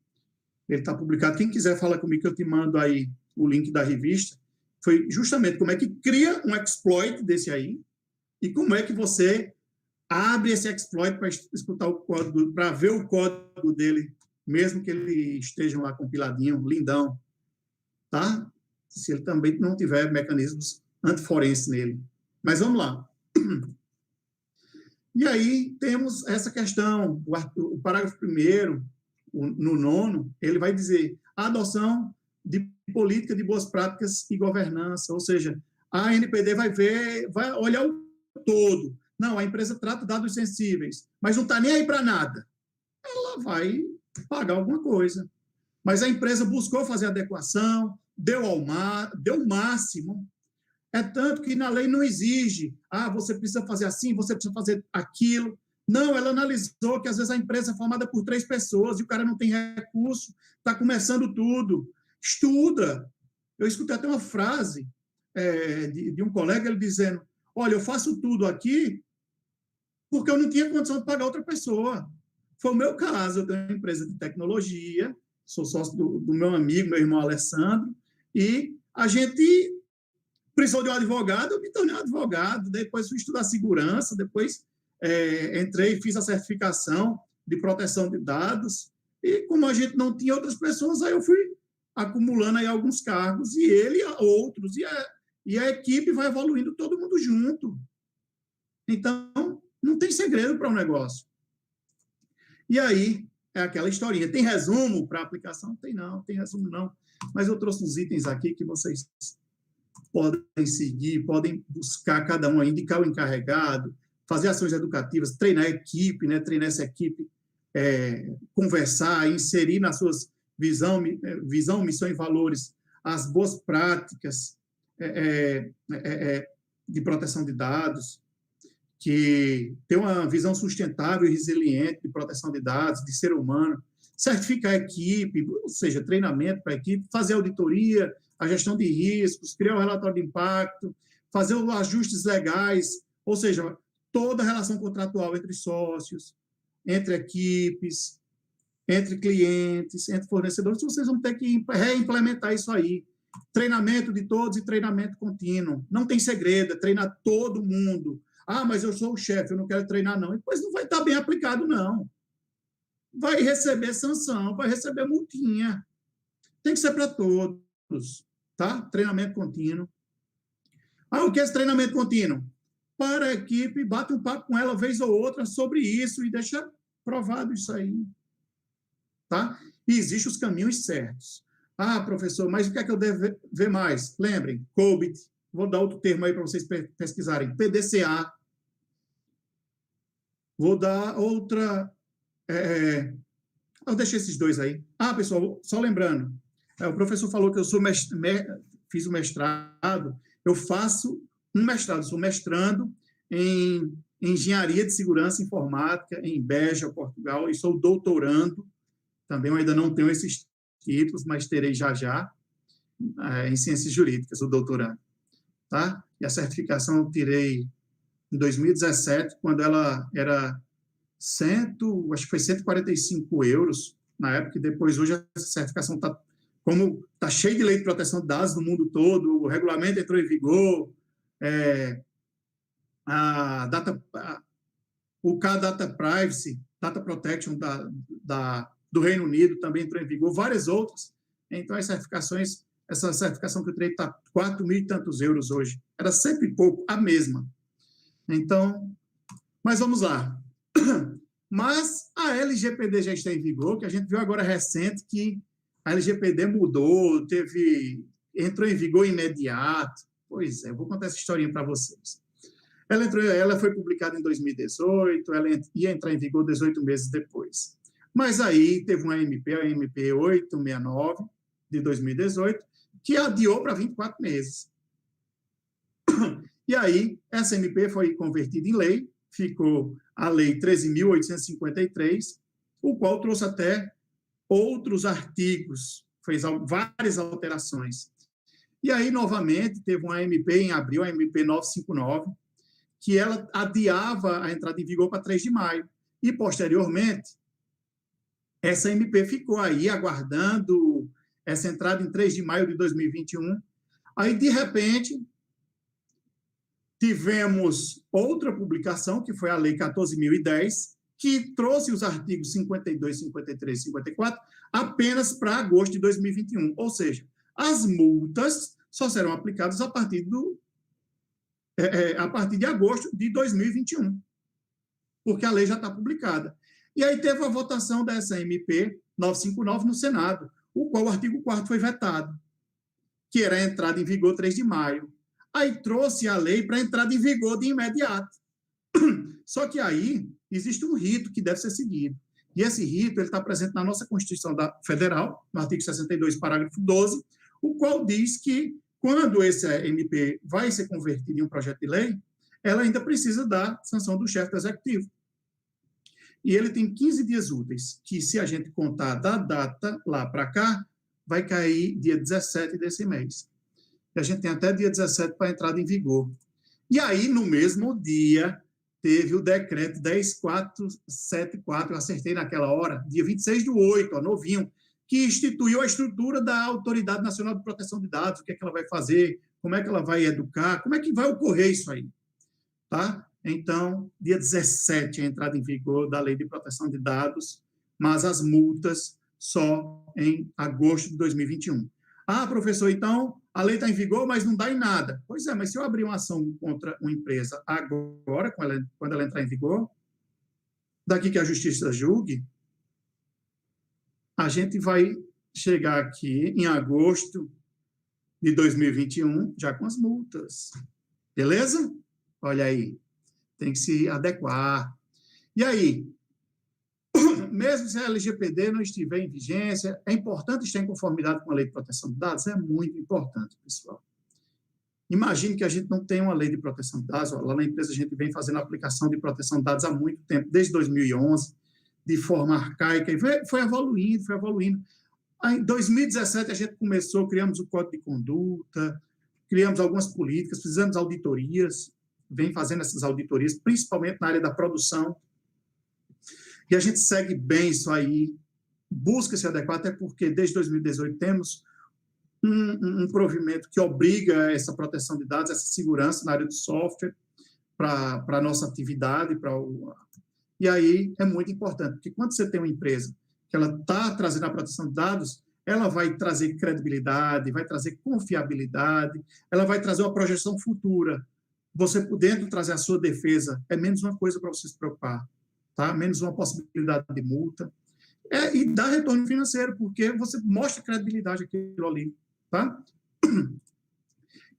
Ele está publicado. Quem quiser falar comigo, que eu te mando aí o link da revista. Foi justamente como é que cria um exploit desse aí e como é que você abre esse exploit para escutar o código, para ver o código dele, mesmo que ele esteja lá compiladinho, lindão, tá? Se ele também não tiver mecanismos antiforenses nele. Mas vamos lá. E aí temos essa questão, o parágrafo 1º, no 9º, ele vai dizer a adoção de política de boas práticas e governança, ou seja, a NPD vai olhar o todo. Não, a empresa trata dados sensíveis, mas não está nem aí para nada. Ela vai pagar alguma coisa. Mas a empresa buscou fazer adequação, deu o máximo. É tanto que na lei não exige, você precisa fazer assim, você precisa fazer aquilo. Não, ela analisou que às vezes a empresa é formada por 3 pessoas e o cara não tem recurso, está começando tudo. Estuda. Eu escutei até uma frase de um colega, ele dizendo, olha, eu faço tudo aqui porque eu não tinha condição de pagar outra pessoa. Foi o meu caso, eu tenho uma empresa de tecnologia, sou sócio do meu amigo, meu irmão Alessandro, e a gente precisou de um advogado, eu me tornei um advogado, depois fui estudar segurança, depois entrei e fiz a certificação de proteção de dados, e como a gente não tinha outras pessoas, aí eu fui acumulando aí alguns cargos, e ele outros, e a equipe vai evoluindo todo mundo junto. Então, não tem segredo para um negócio. E aí, é aquela historinha. Tem resumo para a aplicação? Não tem resumo não. Mas eu trouxe uns itens aqui que vocês podem seguir, podem buscar cada um, indicar o encarregado, fazer ações educativas, treinar a equipe, né? Treinar essa equipe, conversar, inserir nas suas visão, missão e valores as boas práticas de proteção de dados, que tem uma visão sustentável e resiliente de proteção de dados, de ser humano, certificar a equipe, ou seja, treinamento para a equipe, fazer auditoria, a gestão de riscos, criar um relatório de impacto, fazer os ajustes legais, ou seja, toda a relação contratual entre sócios, entre equipes, entre clientes, entre fornecedores, vocês vão ter que reimplementar isso aí. Treinamento de todos e treinamento contínuo. Não tem segredo, é treinar todo mundo. Ah, mas eu sou o chefe, eu não quero treinar, não. E depois não vai estar bem aplicado, não. Vai receber sanção, vai receber multinha. Tem que ser para todos, tá? Treinamento contínuo. Ah, o que é esse treinamento contínuo? Para a equipe, bate um papo com ela vez ou outra sobre isso e deixa provado isso aí, tá? E existem os caminhos certos. Ah, professor, mas o que é que eu devo ver mais? Lembrem, COBIT, vou dar outro termo aí para vocês pesquisarem, PDCA. Vou dar outra... eu deixei esses dois aí. Ah, pessoal, só lembrando, o professor falou que eu fiz o mestrado, eu faço um mestrado, sou mestrando em Engenharia de Segurança Informática em Beja, Portugal, e sou doutorando, também eu ainda não tenho esses títulos, mas terei já, em Ciências Jurídicas, o doutorando, tá? E a certificação eu tirei em 2017, quando ela era acho que foi 145 euros na época, e depois hoje essa certificação está, como está cheia de lei de proteção de dados no mundo todo, o regulamento entrou em vigor, o K-Data Privacy, Data Protection do Reino Unido também entrou em vigor, várias outras. Então, as certificações, essa certificação que eu tirei está 4.000 e tantos euros hoje. Era sempre pouco, a mesma. Então, mas vamos lá. Mas a LGPD já está em vigor, que a gente viu agora recente que a LGPD mudou, entrou em vigor imediato. Pois é, eu vou contar essa historinha para vocês. Ela foi publicada em 2018, ela ia entrar em vigor 18 meses depois. Mas aí teve uma MP, a MP 869, de 2018, que adiou para 24 meses. E aí, essa MP foi convertida em lei, ficou a Lei 13.853, o qual trouxe até outros artigos, fez várias alterações. E aí, novamente, teve uma MP em abril, a MP 959, que ela adiava a entrada em vigor para 3 de maio. E, posteriormente, essa MP ficou aí aguardando essa entrada em 3 de maio de 2021. Aí, de repente, tivemos outra publicação, que foi a Lei 14.010, que trouxe os artigos 52, 53 e 54 apenas para agosto de 2021. Ou seja, as multas só serão aplicadas a partir de agosto de 2021, porque a lei já está publicada. E aí teve a votação dessa MP 959 no Senado, o qual o artigo 4º foi vetado, que era a entrada em vigor 3 de maio. Aí trouxe a lei para entrada em vigor de imediato. Só que aí existe um rito que deve ser seguido. E esse rito está presente na nossa Constituição Federal, no artigo 62, parágrafo 12, o qual diz que, quando esse MP vai ser convertido em um projeto de lei, ela ainda precisa da sanção do chefe do Executivo. E ele tem 15 dias úteis, que, se a gente contar da data lá para cá, vai cair dia 17 desse mês. E a gente tem até dia 17 para a entrada em vigor. E aí, no mesmo dia, teve o decreto 10.474, eu acertei naquela hora, dia 26/8, novinho, que instituiu a estrutura da Autoridade Nacional de Proteção de Dados, o que é que ela vai fazer, como é que ela vai educar, como é que vai ocorrer isso aí, tá? Então, dia 17 a entrada em vigor da Lei de Proteção de Dados, mas as multas só em agosto de 2021. Ah, professor, então a lei está em vigor, mas não dá em nada. Pois é, mas se eu abrir uma ação contra uma empresa agora, quando ela entrar em vigor, daqui que a justiça julgue, a gente vai chegar aqui em agosto de 2021 já com as multas. Beleza? Olha aí, tem que se adequar. E aí, mesmo se a LGPD não estiver em vigência, é importante estar em conformidade com a Lei de Proteção de Dados? É muito importante, pessoal. Imagine que a gente não tem uma lei de proteção de dados. Lá na empresa a gente vem fazendo a aplicação de proteção de dados há muito tempo, desde 2011, de forma arcaica, e foi evoluindo, foi evoluindo. Aí, em 2017, a gente começou, criamos o Código de Conduta, criamos algumas políticas, fizemos auditorias, vem fazendo essas auditorias, principalmente na área da produção, e a gente segue bem isso aí, busca se adequar, até porque desde 2018 temos um provimento que obriga essa proteção de dados, essa segurança na área do software para a nossa atividade. E aí é muito importante, porque quando você tem uma empresa que ela está trazendo a proteção de dados, ela vai trazer credibilidade, vai trazer confiabilidade, ela vai trazer uma projeção futura. Você podendo trazer a sua defesa, é menos uma coisa para você se preocupar, tá? Menos uma possibilidade de multa. E dá retorno financeiro, porque você mostra credibilidade àquilo ali, tá?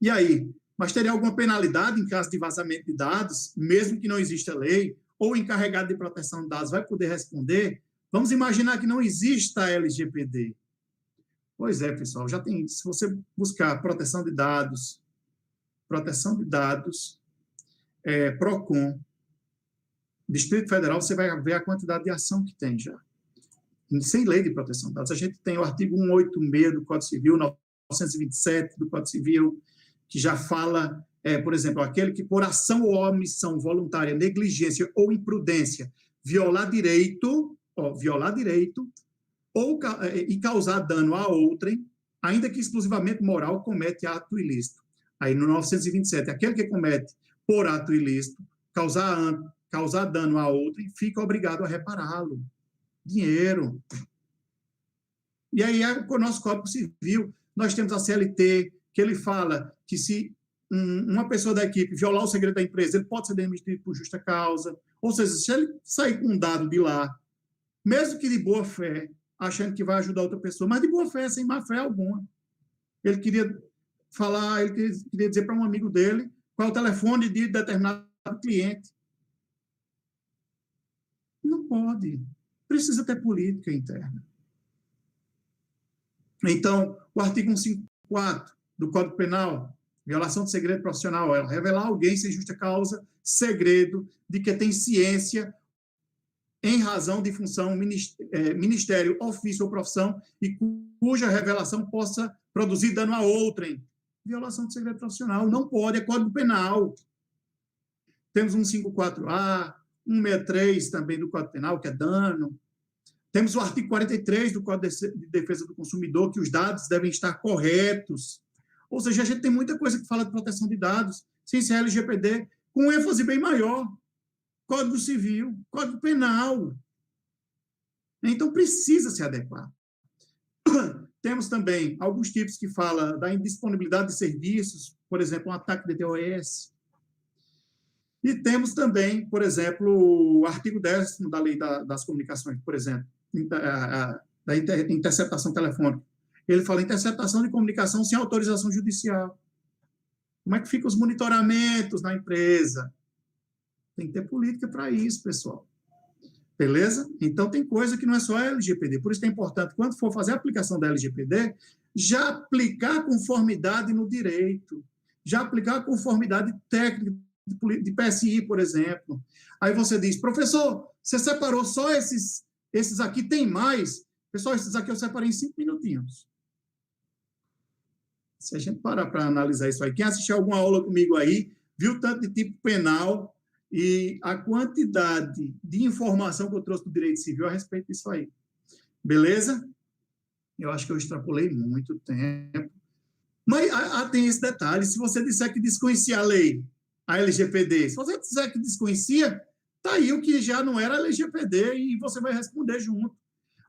E aí, mas teria alguma penalidade em caso de vazamento de dados, mesmo que não exista lei, ou o encarregado de proteção de dados vai poder responder? Vamos imaginar que não exista a LGPD. Pois é, pessoal, já tem, se você buscar proteção de dados, PROCON, Distrito Federal, você vai ver a quantidade de ação que tem já. Sem lei de proteção de dados. A gente tem o artigo 186 do Código Civil, 927 do Código Civil, que já fala, por exemplo, aquele que por ação ou omissão voluntária, negligência ou imprudência, violar direito e causar dano a outrem, ainda que exclusivamente moral, comete ato ilícito. Aí no 927, aquele que comete por ato ilícito, causar dano a outrem, fica obrigado a repará-lo. Dinheiro. E aí, com o nosso Código Civil, nós temos a CLT, que ele fala que se uma pessoa da equipe violar o segredo da empresa, ele pode ser demitido por justa causa. Ou seja, se ele sair com um dado de lá, mesmo que de boa fé, achando que vai ajudar outra pessoa, mas de boa fé, sem má fé alguma. Ele queria dizer para um amigo dele qual é o telefone de determinado cliente. Não pode. Precisa ter política interna. Então, o artigo 154 do Código Penal, violação de segredo profissional, é revelar alguém sem justa causa, segredo, de que tem ciência em razão de função, ministério, ofício ou profissão, e cuja revelação possa produzir dano a outrem. Violação de segredo profissional, não pode, é Código Penal. Temos 154A, 163 também do Código Penal, que é dano. Temos o artigo 43 do Código de Defesa do Consumidor, que os dados devem estar corretos. Ou seja, a gente tem muita coisa que fala de proteção de dados, sem ser LGPD, com ênfase bem maior. Código Civil, Código Penal. Então, precisa se adequar. Temos também alguns tipos que falam da indisponibilidade de serviços, por exemplo, um ataque de DDoS. E temos também, por exemplo, o artigo 10º da Lei das Comunicações, por exemplo, da interceptação telefônica. Ele fala interceptação de comunicação sem autorização judicial. Como é que ficam os monitoramentos na empresa? Tem que ter política para isso, pessoal. Beleza? Então, tem coisa que não é só a LGPD. Por isso é importante, quando for fazer a aplicação da LGPD, já aplicar a conformidade no direito, já aplicar a conformidade técnica de PSI, por exemplo. Aí você diz, professor, você separou só esses aqui, tem mais? Pessoal, esses aqui eu separei em 5 minutinhos. Se a gente parar para analisar isso aí, quem assistiu alguma aula comigo aí, viu tanto de tipo penal e a quantidade de informação que eu trouxe do direito civil a respeito disso aí. Beleza? Eu acho que eu extrapolei muito tempo. Mas tem esse detalhe, se você disser que desconhecia a lei, a LGPD, se você disser que desconhecia, está aí o que já não era LGPD e você vai responder junto.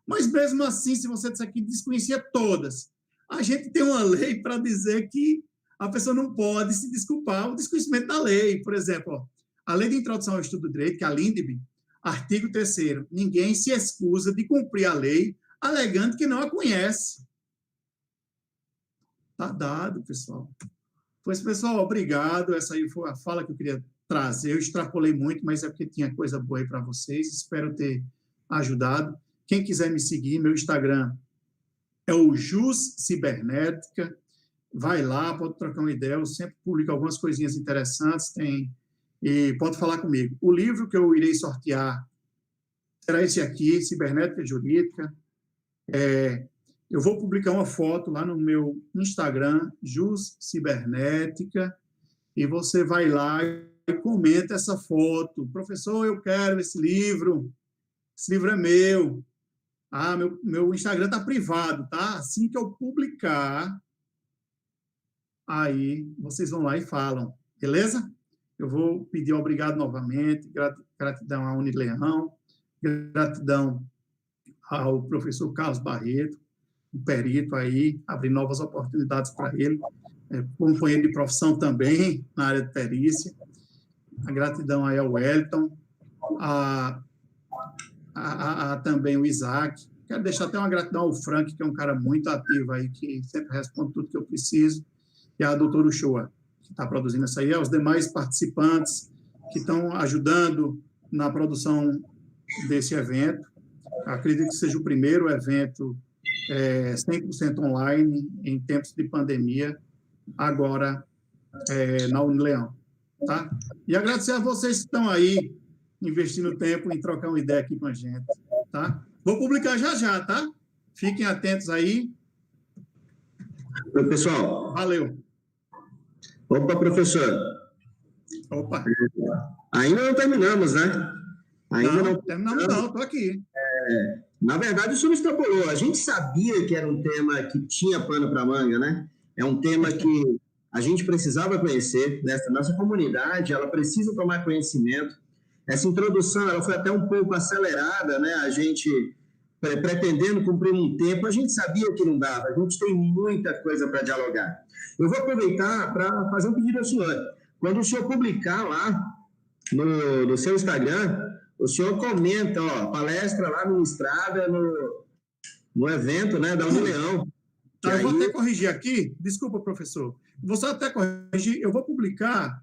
Mas mesmo assim, se você disser que desconhecia todas, a gente tem uma lei para dizer que a pessoa não pode se desculpar o desconhecimento da lei. Por exemplo, ó, a Lei de Introdução ao Estudo do Direito, que é a LINDB, artigo 3º, ninguém se excusa de cumprir a lei alegando que não a conhece. Está dado, pessoal. Pois, pessoal, obrigado. Essa aí foi a fala que eu queria trazer. Eu extrapolei muito, mas é porque tinha coisa boa aí para vocês. Espero ter ajudado. Quem quiser me seguir, meu Instagram é o Jus Cibernética. Vai lá, pode trocar uma ideia. Eu sempre publico algumas coisinhas interessantes. E pode falar comigo. O livro que eu irei sortear será esse aqui, Cibernética Jurídica. Eu vou publicar uma foto lá no meu Instagram, Jus Cibernética, e você vai lá e comenta essa foto. Professor, eu quero esse livro é meu. Ah, meu Instagram está privado, tá? Assim que eu publicar, aí vocês vão lá e falam, beleza? Eu vou pedir obrigado novamente, gratidão à Unileão, gratidão ao professor Carlos Barreto, um perito aí, abrir novas oportunidades para ele, companheiro de profissão também na área de perícia. A gratidão aí ao Wellington, também o Isaac. Quero deixar até uma gratidão ao Frank, que é um cara muito ativo aí, que sempre responde tudo que eu preciso, e a doutora Uchoa, que está produzindo isso aí, aos demais participantes que estão ajudando na produção desse evento. Acredito que seja o primeiro evento 100% online, em tempos de pandemia, agora na Unileão. Tá? E agradecer a vocês que estão aí, investindo tempo em trocar uma ideia aqui com a gente. Tá? Vou publicar já, tá? Fiquem atentos aí. Oi, pessoal. Valeu. Opa, professor. Opa. Ainda não terminamos, né? Ainda não terminamos, não. Estou aqui. Na verdade, o senhor extrapolou. A gente sabia que era um tema que tinha pano para manga, né? É um tema que a gente precisava conhecer, né? Nossa comunidade, ela precisa tomar conhecimento. Essa introdução, ela foi até um pouco acelerada, né? A gente pretendendo cumprir um tempo, a gente sabia que não dava. A gente tem muita coisa para dialogar. Eu vou aproveitar para fazer um pedido ao senhor. Quando o senhor publicar lá no seu Instagram, o senhor comenta, palestra lá ministrada no evento, né, da Unileão. Tá, eu vou até corrigir aqui, desculpa, professor. Vou só até corrigir, eu vou publicar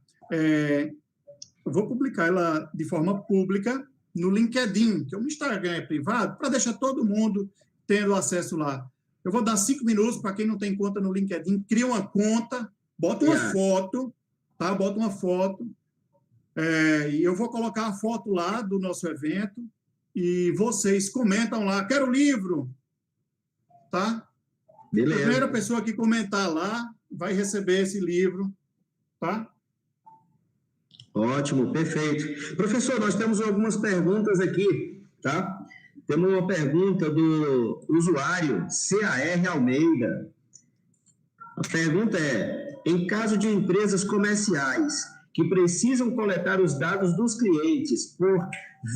ela de forma pública no LinkedIn, que o Instagram é privado, para deixar todo mundo tendo acesso lá. Eu vou dar 5 minutos para quem não tem conta no LinkedIn, cria uma conta, bota uma foto, tá? Bota uma foto, e eu vou colocar a foto lá do nosso evento, e vocês comentam lá, quero o livro, tá? Beleza. A primeira pessoa que comentar lá vai receber esse livro, tá? Ótimo, perfeito. Professor, nós temos algumas perguntas aqui, tá? Temos uma pergunta do usuário CAR Almeida. A pergunta é: em caso de empresas comerciais que precisam coletar os dados dos clientes por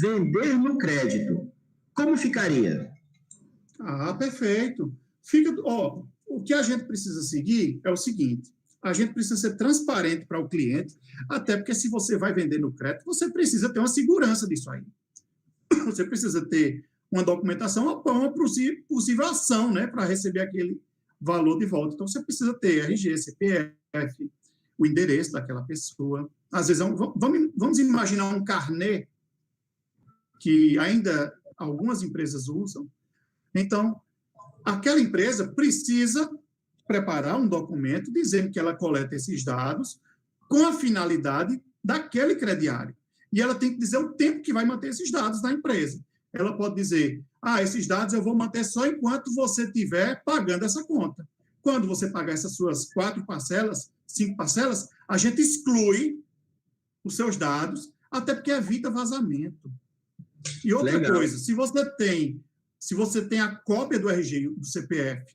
vender no crédito, como ficaria? Ah, perfeito. O que a gente precisa seguir é o seguinte: a gente precisa ser transparente para o cliente, até porque se você vai vender no crédito, você precisa ter uma segurança disso aí. Você precisa ter uma documentação para uma possível ação, né, para receber aquele valor de volta. Então, você precisa ter RG, CPF, o endereço daquela pessoa. Às vezes, vamos imaginar um carnê que ainda algumas empresas usam. Então, aquela empresa precisa preparar um documento dizendo que ela coleta esses dados com a finalidade daquele crediário. E ela tem que dizer o tempo que vai manter esses dados na empresa. Ela pode dizer, esses dados eu vou manter só enquanto você estiver pagando essa conta. Quando você pagar essas suas 4 parcelas, 5 parcelas, a gente exclui os seus dados, até porque evita vazamento. E outra coisa, se você tem a cópia do RG, do CPF,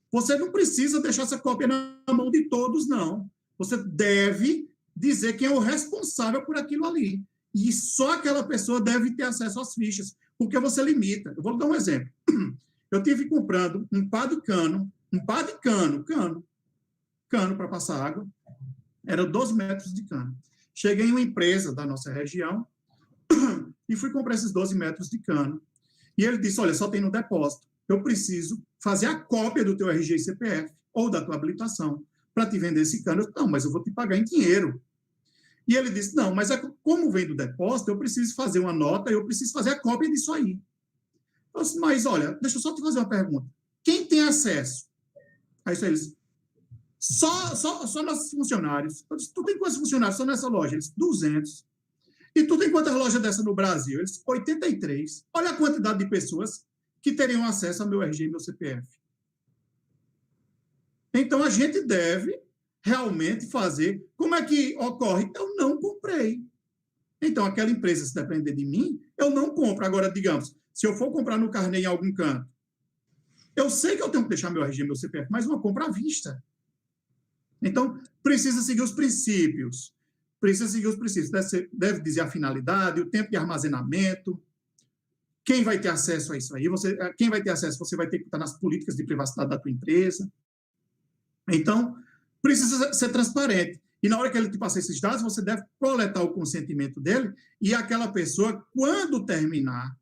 você não precisa deixar essa cópia na mão de todos, não. Você deve dizer quem é o responsável por aquilo ali. E só aquela pessoa deve ter acesso às fichas, porque você limita. Eu vou dar um exemplo. Eu tive comprando um pá de cano para passar água, era 12 metros de cano. Cheguei em uma empresa da nossa região e fui comprar esses 12 metros de cano. E ele disse, olha, só tem no depósito. Eu preciso fazer a cópia do teu RG e CPF ou da tua habilitação para te vender esse cano. Eu, não, mas eu vou te pagar em dinheiro. E ele disse, não, mas como vem do depósito, eu preciso fazer uma nota, eu preciso fazer a cópia disso aí. Eu disse, mas olha, deixa eu só te fazer uma pergunta. Quem tem acesso a isso aí? Eles, só nossos funcionários. Eu disse, tu tem quantos funcionários só nessa loja? Eles, 200. E tu tem quantas lojas dessa no Brasil? Eles, 83. Olha a quantidade de pessoas que teriam acesso ao meu RG e meu CPF. Então, a gente deve realmente fazer. Como é que ocorre? Eu não comprei. Então, aquela empresa, se depender de mim, eu não compro. Agora, digamos, se eu for comprar no carnê em algum canto, eu sei que eu tenho que deixar meu RG, meu CPF, mas uma compra à vista. Então, precisa seguir os princípios. Deve dizer a finalidade, o tempo de armazenamento, quem vai ter acesso a isso aí. Quem vai ter acesso, você vai ter que estar nas políticas de privacidade da tua empresa. Então, precisa ser transparente. E na hora que ele te passar esses dados, você deve coletar o consentimento dele e aquela pessoa, quando terminar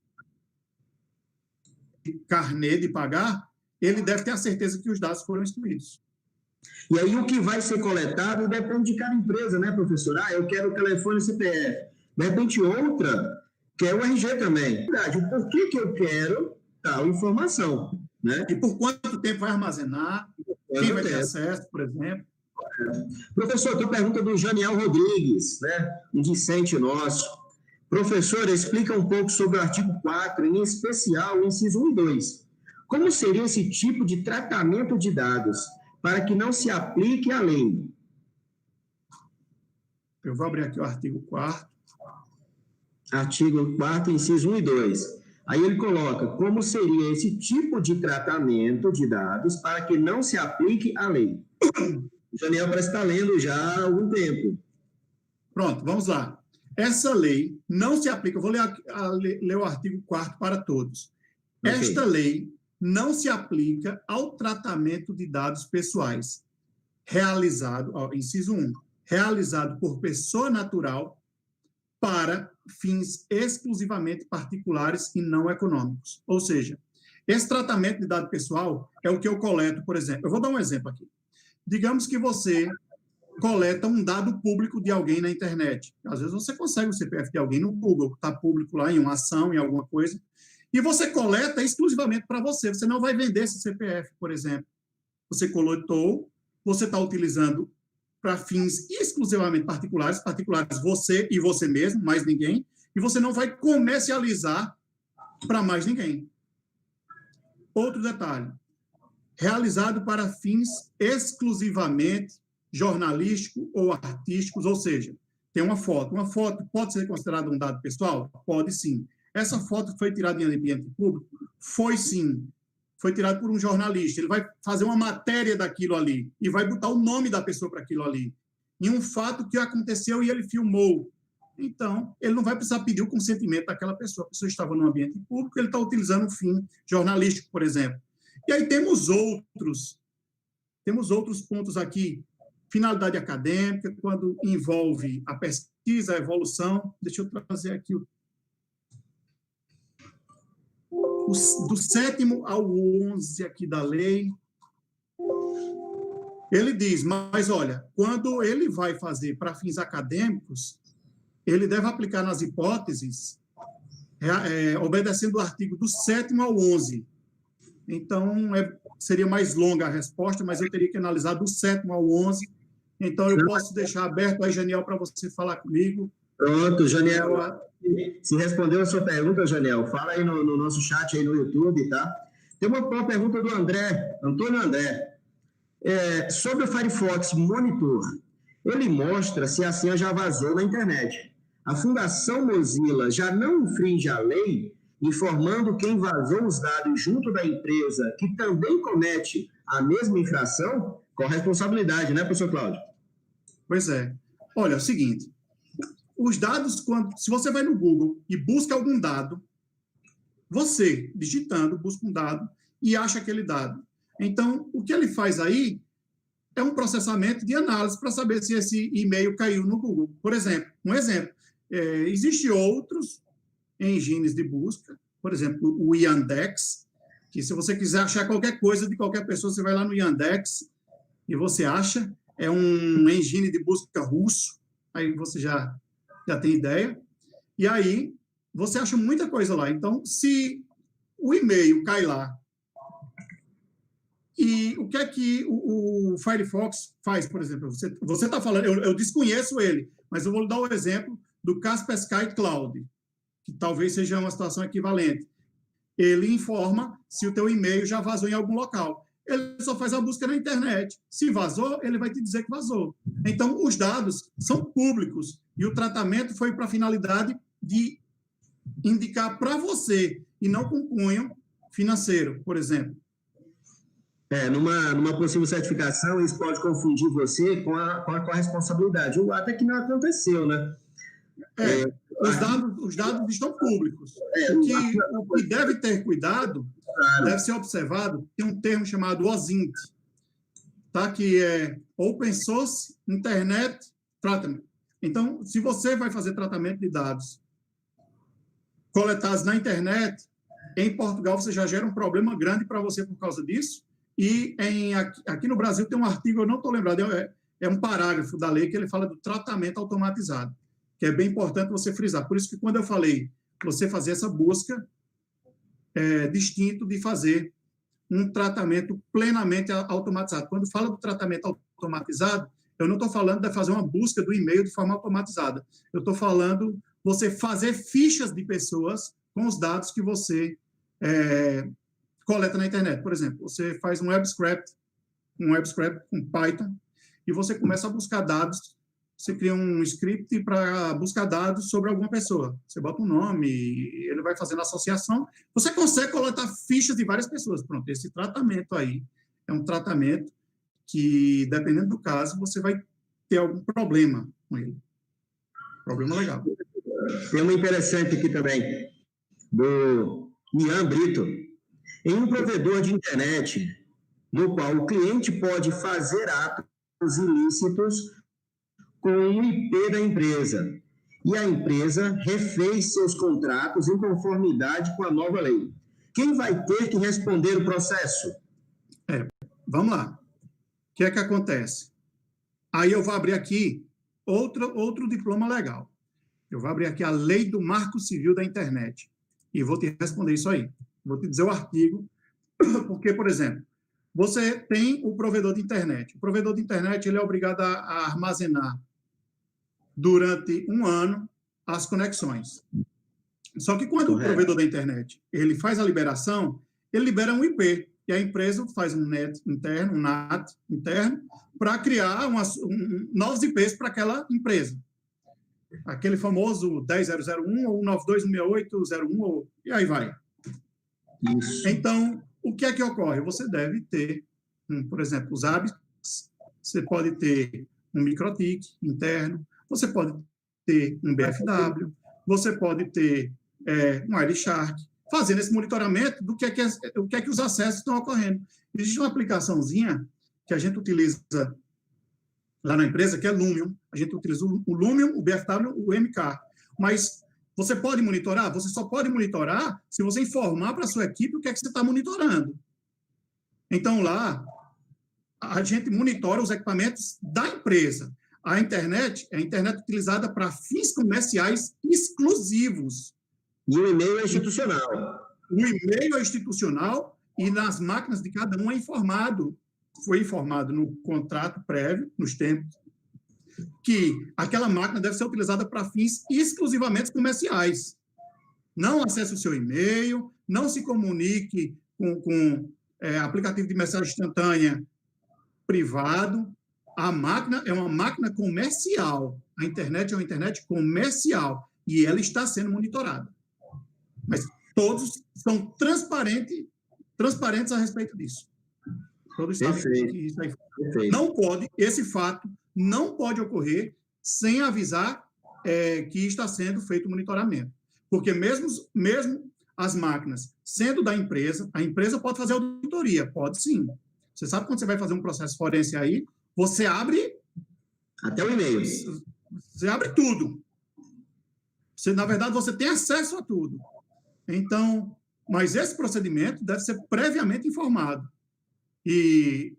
o carnê de pagar, ele deve ter a certeza que os dados foram instruídos. E aí o que vai ser coletado depende de cada empresa, né, professor? Eu quero o telefone CPF. De repente, outra quer o RG também. O porquê que eu quero tal informação, né? E por quanto tempo vai armazenar? Quem vai ter acesso, por exemplo? Professor, tem pergunta do Janiel Rodrigues, né? Um discente nosso. Professor, explica um pouco sobre o artigo 4, em especial o inciso 1 e 2. Como seria esse tipo de tratamento de dados para que não se aplique a lei? Eu vou abrir aqui o artigo 4º. Artigo 4º, inciso 1 e 2. Aí ele coloca como seria esse tipo de tratamento de dados para que não se aplique a lei. O Janiel parece estar lendo já há algum tempo. Pronto, vamos lá. Essa lei não se aplica, eu vou ler o artigo 4º para todos. Okay. Esta lei não se aplica ao tratamento de dados pessoais realizado, inciso 1, realizado por pessoa natural para fins exclusivamente particulares e não econômicos. Ou seja, esse tratamento de dado pessoal é o que eu coleto, por exemplo. Eu vou dar um exemplo aqui. Digamos que você coleta um dado público de alguém na internet. Às vezes você consegue o CPF de alguém no Google, está público lá em uma ação, em alguma coisa, e você coleta exclusivamente para você. Você não vai vender esse CPF, por exemplo. Você coletou, você está utilizando para fins exclusivamente particulares você e você mesmo, mais ninguém, e você não vai comercializar para mais ninguém. Outro detalhe, realizado para fins exclusivamente jornalísticos ou artísticos, ou seja, tem uma foto. Uma foto pode ser considerada um dado pessoal? Pode sim. Essa foto foi tirada em ambiente público? Foi sim. Foi tirada por um jornalista. Ele vai fazer uma matéria daquilo ali e vai botar o nome da pessoa para aquilo ali. Em um fato que aconteceu e ele filmou. Então, ele não vai precisar pedir o consentimento daquela pessoa. A pessoa estava no ambiente público, ele está utilizando um fim jornalístico, por exemplo. E aí temos outros pontos aqui. Finalidade acadêmica, quando envolve a pesquisa, a evolução. Deixa eu trazer aqui do 7º ao 11 aqui da lei. Ele diz, mas olha, quando ele vai fazer para fins acadêmicos, ele deve aplicar nas hipóteses, obedecendo o artigo do 7º ao 11. Então, seria mais longa a resposta, mas eu teria que analisar do 7º ao 11. Então, eu posso deixar aberto aí, Janiel, para você falar comigo. Pronto, Janiel. Se respondeu a sua pergunta, Janiel, fala aí no nosso chat aí no YouTube, tá? Tem uma pergunta do Antônio André. Sobre o Firefox Monitor, ele mostra se a senha já vazou na internet. A Fundação Mozilla já não infringe a lei, informando quem vazou os dados junto da empresa que também comete a mesma infração? Com responsabilidade, né, professor Cláudio? Pois é. Olha, é o seguinte, os dados, se você vai no Google e busca algum dado, você, digitando, busca um dado e acha aquele dado. Então, o que ele faz aí é um processamento de análise para saber se esse e-mail caiu no Google. Por exemplo, existem outros engines de busca, por exemplo, o Yandex, que se você quiser achar qualquer coisa de qualquer pessoa, você vai lá no Yandex e você acha, é um engine de busca russo, aí você já tem ideia, e aí você acha muita coisa lá. Então, se o e-mail cai lá, e o que é que o Firefox faz, por exemplo? Você está falando, eu desconheço ele, mas eu vou dar o exemplo do Kaspersky Cloud, que talvez seja uma situação equivalente. Ele informa se o teu e-mail já vazou em algum local. Ele só faz a busca na internet. Se vazou, ele vai te dizer que vazou. Então, os dados são públicos e o tratamento foi para a finalidade de indicar para você e não com cunho financeiro, por exemplo. Numa possível certificação, isso pode confundir você com a responsabilidade. Até que não aconteceu, né? Os dados estão públicos. O que deve ter cuidado, deve ser observado, tem um termo chamado OSINT, tá? Que é Open Source Internet Treatment. Então, se você vai fazer tratamento de dados coletados na internet, em Portugal você já gera um problema grande para você por causa disso. E aqui no Brasil tem um artigo, eu não estou lembrado, é um parágrafo da lei que ele fala do tratamento automatizado, que é bem importante você frisar. Por isso que quando eu falei você fazer essa busca, é distinto de fazer um tratamento plenamente automatizado. Quando fala do tratamento automatizado, eu não estou falando de fazer uma busca do e-mail de forma automatizada. Eu estou falando você fazer fichas de pessoas com os dados que você coleta na internet. Por exemplo, você faz um web scrape com Python e você começa a buscar dados. Você cria um script para buscar dados sobre alguma pessoa. Você bota um nome, ele vai fazendo associação. Você consegue coletar fichas de várias pessoas. Pronto, esse tratamento aí é um tratamento que, dependendo do caso, você vai ter algum problema com ele. Problema legal. Tem uma interessante aqui também, do Ian Brito. Em um provedor de internet, no qual o cliente pode fazer atos ilícitos com o IP da empresa, e a empresa refez seus contratos em conformidade com a nova lei. Quem vai ter que responder o processo? Vamos lá. O que é que acontece? Aí eu vou abrir aqui outro diploma legal. Eu vou abrir aqui a Lei do Marco Civil da Internet e vou te responder isso aí. Vou te dizer o artigo, porque, por exemplo, você tem o provedor de internet. O provedor de internet ele é obrigado a armazenar durante um ano as conexões. Só que quando o provedor da internet ele faz a liberação, ele libera um IP, e a empresa faz um NAT interno, para criar novos IPs para aquela empresa. Aquele famoso 10.001 ou 92.168.01, e aí vai. Isso. Então, o que é que ocorre? Você deve ter, por exemplo, os ABIs, você pode ter um MikroTik interno, você pode ter um BFW, você pode ter um Wireshark, fazendo esse monitoramento do que é que os acessos estão ocorrendo. Existe uma aplicaçãozinha que a gente utiliza lá na empresa, que é Lumion. A gente utiliza o Lumion, o BFW, o MK. Mas você pode monitorar? Você só pode monitorar se você informar para a sua equipe o que é que você está monitorando. Então, lá, a gente monitora os equipamentos da empresa. A internet é a internet utilizada para fins comerciais exclusivos. E o e-mail é institucional. O e-mail é institucional e nas máquinas de cada um foi informado no contrato prévio, nos tempos, que aquela máquina deve ser utilizada para fins exclusivamente comerciais. Não acesse o seu e-mail, não se comunique com aplicativo de mensagem instantânea privado. A máquina é uma máquina comercial. A internet é uma internet comercial e ela está sendo monitorada. Mas todos são transparentes a respeito disso. Todos sabem que isso aí não pode, esse fato não pode ocorrer sem avisar que está sendo feito o monitoramento. Porque mesmo as máquinas sendo da empresa, a empresa pode fazer auditoria, pode sim. Você sabe quando você vai fazer um processo forense aí, você abre... Até o e-mail. Você abre tudo. Na verdade, você tem acesso a tudo. Então, mas esse procedimento deve ser previamente informado. E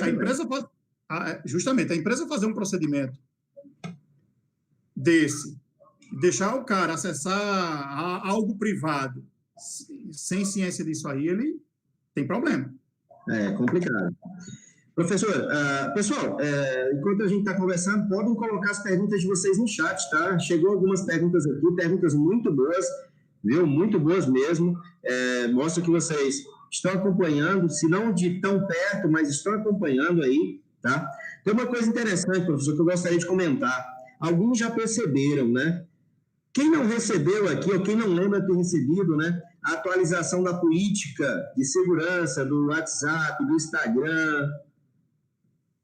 a empresa pode... Justamente, a empresa fazer um procedimento desse, deixar o cara acessar algo privado sem ciência disso aí, ele tem problema. É complicado. Professor, pessoal, enquanto a gente está conversando, podem colocar as perguntas de vocês no chat, tá? Chegou algumas perguntas aqui, perguntas muito boas, viu? Muito boas mesmo. Mostra que vocês estão acompanhando, se não de tão perto, mas estão acompanhando aí, tá? Tem uma coisa interessante, professor, que eu gostaria de comentar. Alguns já perceberam, né? Quem não recebeu aqui, ou quem não lembra de ter recebido, né? a atualização da política de segurança do WhatsApp, do Instagram,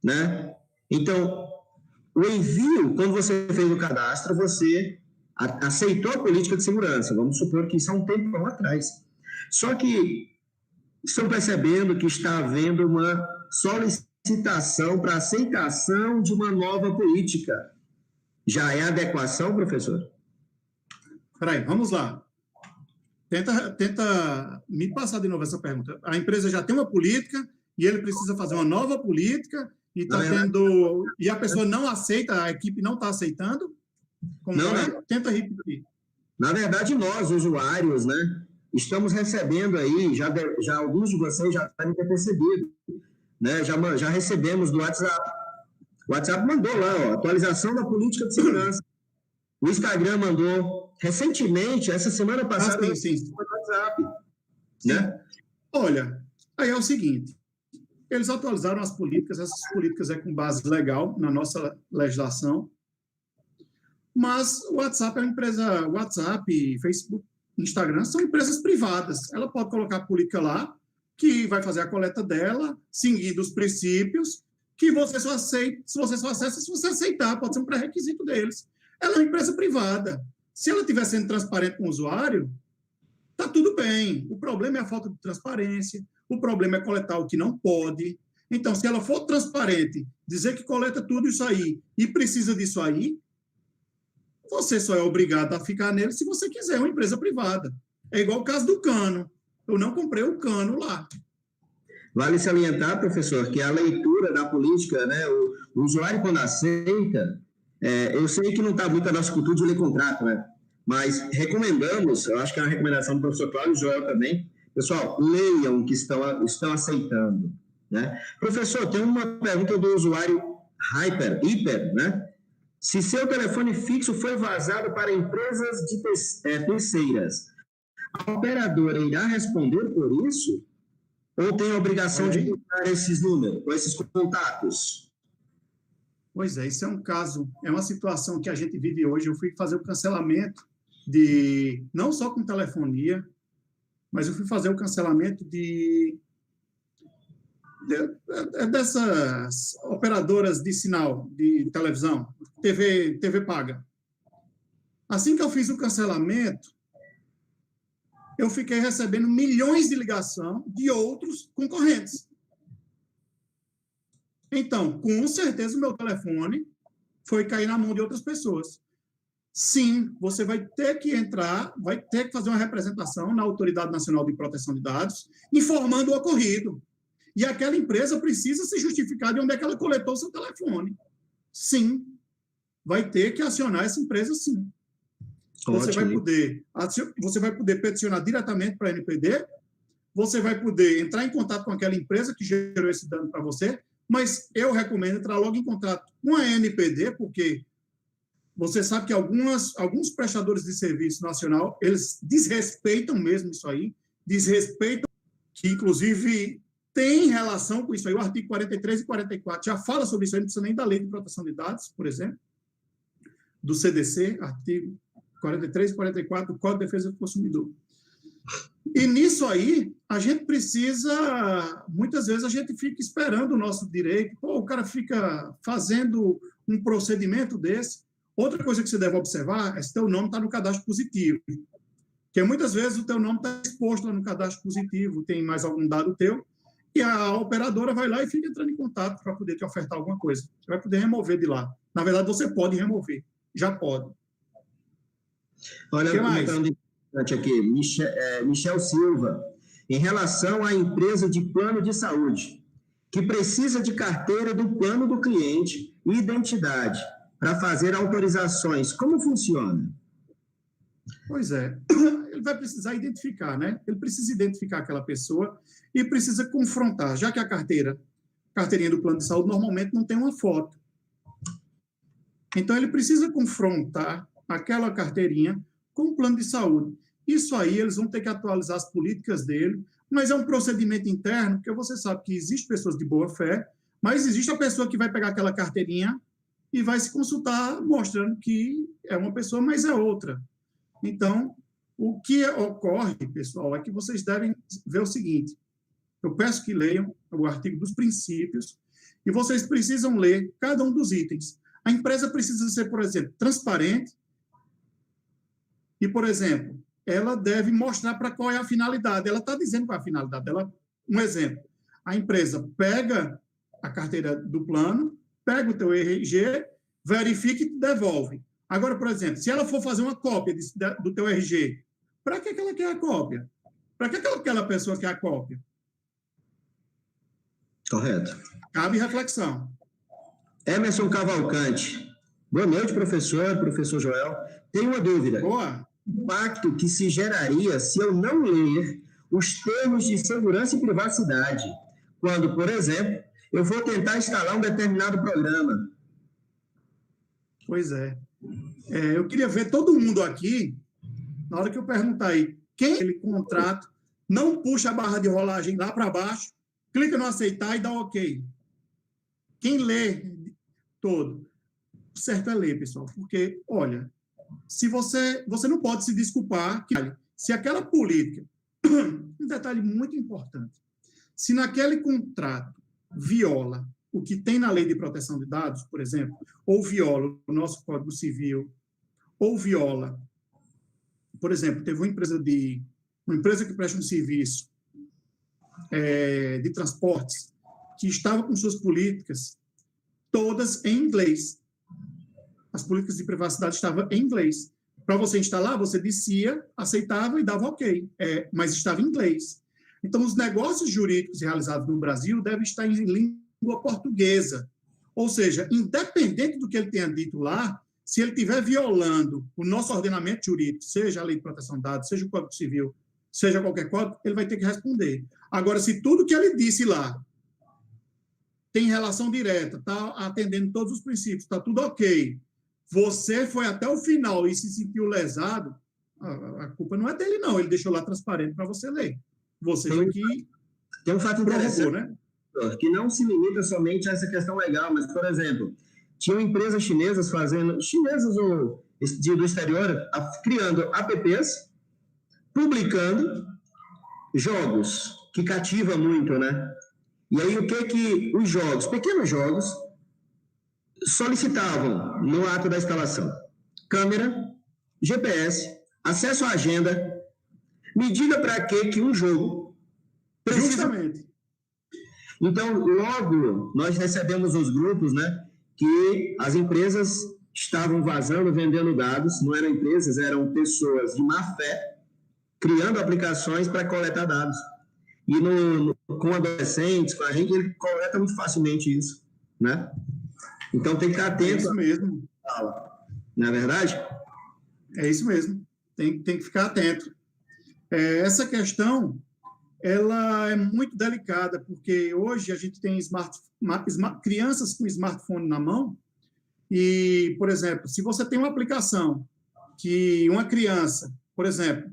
né? Então, o envio, quando você fez o cadastro, você aceitou a política de segurança. Vamos supor que isso é um tempo atrás. Só que estão percebendo que está havendo uma solicitação para aceitação de uma nova política. Já é adequação, professor? Peraí, vamos lá. Tenta me passar de novo essa pergunta. A empresa já tem uma política e ele precisa fazer uma nova política e e a pessoa não aceita, a equipe não está aceitando? Como não, é? Tenta repetir. Na verdade, nós, usuários, né, estamos recebendo aí, já alguns de vocês já devem ter percebido, né, já recebemos do WhatsApp. O WhatsApp mandou lá, atualização da política de segurança. O Instagram mandou. Recentemente, essa semana passada, sim. o WhatsApp. Né? Olha, aí é o seguinte, eles atualizaram as políticas, essas políticas é com base legal na nossa legislação, mas o WhatsApp é uma empresa, WhatsApp, Facebook, Instagram, são empresas privadas. Ela pode colocar a política lá, que vai fazer a coleta dela, seguindo os princípios, que você só aceita, se você só acessa se você aceitar, pode ser um pré-requisito deles. Ela é uma empresa privada. Se ela estiver sendo transparente com o usuário, está tudo bem. O problema é a falta de transparência, o problema é coletar o que não pode. Então, se ela for transparente, dizer que coleta tudo isso aí e precisa disso aí, você só é obrigado a ficar nele se você quiser, uma empresa privada. É igual o caso do cano. Eu não comprei o cano lá. Vale salientar, professor, que a leitura da política, né, o usuário, quando aceita, eu sei que não está muito a nossa cultura de ler contrato, né? Mas recomendamos, eu acho que é uma recomendação do professor Cláudio e Joel também, pessoal, leiam o que estão aceitando, né? Professor, tem uma pergunta do usuário Hiper, né? Se seu telefone fixo foi vazado para empresas de terceiras, a operadora irá responder por isso? Ou tem a obrigação de buscar esses números, ou esses contatos? Pois é, isso é um caso, é uma situação que a gente vive hoje. Eu fui fazer o cancelamento não só com telefonia, mas eu fui fazer o cancelamento dessas operadoras de sinal de televisão, TV paga. Assim que eu fiz o cancelamento, eu fiquei recebendo milhões de ligações de outros concorrentes. Então, com certeza, o meu telefone foi cair na mão de outras pessoas. Sim, você vai ter que entrar, vai ter que fazer uma representação na Autoridade Nacional de Proteção de Dados, informando o ocorrido. E aquela empresa precisa se justificar de onde é que ela coletou o seu telefone. Sim, vai ter que acionar essa empresa, sim. Você vai poder peticionar diretamente para a NPD, você vai poder entrar em contato com aquela empresa que gerou esse dano para você, mas eu recomendo entrar logo em contato com a NPD, porque você sabe que alguns prestadores de serviço nacional, eles desrespeitam mesmo isso aí, desrespeitam, que inclusive tem relação com isso aí, o artigo 43 e 44 já fala sobre isso aí, não precisa nem da Lei de Proteção de Dados, por exemplo, do CDC, artigo 43 e 44 do Código de Defesa do Consumidor. E nisso aí, a gente precisa, muitas vezes a gente fica esperando o nosso direito, o cara fica fazendo um procedimento desse. Outra coisa que você deve observar é se teu nome está no cadastro positivo, porque muitas vezes o teu nome está exposto lá no cadastro positivo, tem mais algum dado teu, e a operadora vai lá e fica entrando em contato para poder te ofertar alguma coisa. Você vai poder remover de lá. Na verdade, você pode remover, já pode. Olha, aqui, Michel Silva, em relação à empresa de plano de saúde, que precisa de carteira do plano do cliente e identidade para fazer autorizações, como funciona? Pois é, ele vai precisar identificar, né? Ele precisa identificar aquela pessoa e precisa confrontar, já que a carteirinha do plano de saúde normalmente não tem uma foto. Então, ele precisa confrontar aquela carteirinha com o plano de saúde. Isso aí, eles vão ter que atualizar as políticas dele, mas é um procedimento interno, porque você sabe que existem pessoas de boa fé, mas existe a pessoa que vai pegar aquela carteirinha e vai se consultar mostrando que é uma pessoa, mas é outra. Então, O que ocorre, pessoal, é que vocês devem ver o seguinte: eu peço que leiam o artigo dos princípios e vocês precisam ler cada um dos itens. A empresa precisa ser, por exemplo, transparente e, por exemplo, ela deve mostrar para qual é a finalidade. Ela está dizendo qual é a finalidade dela. Um exemplo, a empresa pega a carteira do plano, pega o teu RG, verifica e te devolve. Agora, por exemplo, se ela for fazer uma cópia do teu RG, para que ela quer a cópia? Para que aquela pessoa quer a cópia? Correto. Cabe reflexão. Emerson Cavalcante. Boa noite, professor Joel. Tenho uma dúvida. Boa. O impacto que se geraria se eu não ler os termos de segurança e privacidade, quando, por exemplo, eu vou tentar instalar um determinado programa. Pois é. Eu queria ver todo mundo aqui, na hora que eu perguntar aí, quem é aquele contrato, não puxa a barra de rolagem lá para baixo, clica no aceitar e dá OK. Quem lê todo? O certo é ler, pessoal, porque, olha, se você não pode se desculpar, se aquela política, um detalhe muito importante, se naquele contrato viola o que tem na lei de proteção de dados, por exemplo, ou viola o nosso Código Civil, ou viola, por exemplo, teve uma empresa que presta um serviço de transportes que estava com suas políticas todas em inglês. As políticas de privacidade estavam em inglês. Para você instalar, você descia, aceitava e dava OK, mas estava em inglês. Então, os negócios jurídicos realizados no Brasil devem estar em língua portuguesa. Ou seja, independente do que ele tenha dito lá, se ele estiver violando o nosso ordenamento jurídico, seja a Lei de Proteção de Dados, seja o Código Civil, seja qualquer código, ele vai ter que responder. Agora, se tudo que ele disse lá tem relação direta, está atendendo todos os princípios, está tudo OK, você foi até o final e se sentiu lesado, a culpa não é dele, não. Ele deixou lá transparente para você ler. Você foi que tem um fato interessante, né? Que não se limita somente a essa questão legal, mas, por exemplo, tinham empresas chinesas ou do exterior, criando apps, publicando jogos, que cativa muito, né? E aí, o que os jogos, pequenos jogos, solicitavam no ato da instalação? Câmera, GPS, acesso à agenda, medida para que um jogo precisa... Justamente. Então, logo, nós recebemos os grupos, né, que as empresas estavam vazando, vendendo dados, não eram empresas, eram pessoas de má fé, criando aplicações para coletar dados. E com adolescentes, com a gente, ele coleta muito facilmente isso, né? Então, tem que estar atento. É isso mesmo. Não é verdade? É isso mesmo. Tem que ficar atento. Essa questão, ela é muito delicada, porque hoje a gente tem crianças com smartphone na mão e, por exemplo, se você tem uma aplicação que uma criança, por exemplo,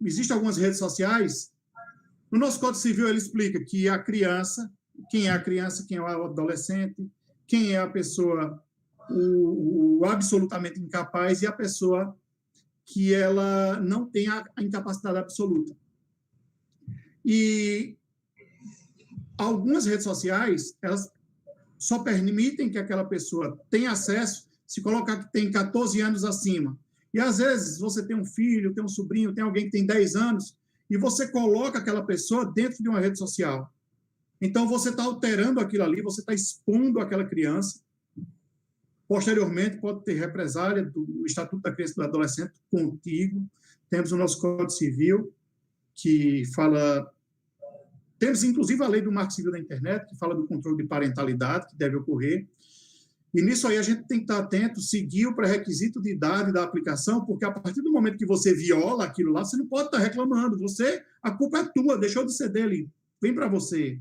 existem algumas redes sociais, no nosso Código Civil ele explica que a criança, quem é o adolescente, quem é a pessoa o absolutamente incapaz e a pessoa que ela não tem a incapacidade absoluta. E algumas redes sociais, elas só permitem que aquela pessoa tenha acesso se colocar que tem 14 anos acima. E, às vezes, você tem um filho, tem um sobrinho, tem alguém que tem 10 anos, e você coloca aquela pessoa dentro de uma rede social. Então, você está alterando aquilo ali, você está expondo aquela criança. Posteriormente, pode ter represália do Estatuto da Criança e do Adolescente contigo. Temos o nosso Código Civil, que fala... Temos, inclusive, a lei do Marco Civil da Internet, que fala do controle de parentalidade, que deve ocorrer. E nisso aí a gente tem que estar atento, seguir o pré-requisito de idade da aplicação, porque a partir do momento que você viola aquilo lá, você não pode estar reclamando. A culpa é tua, deixou de ser dele, vem para você.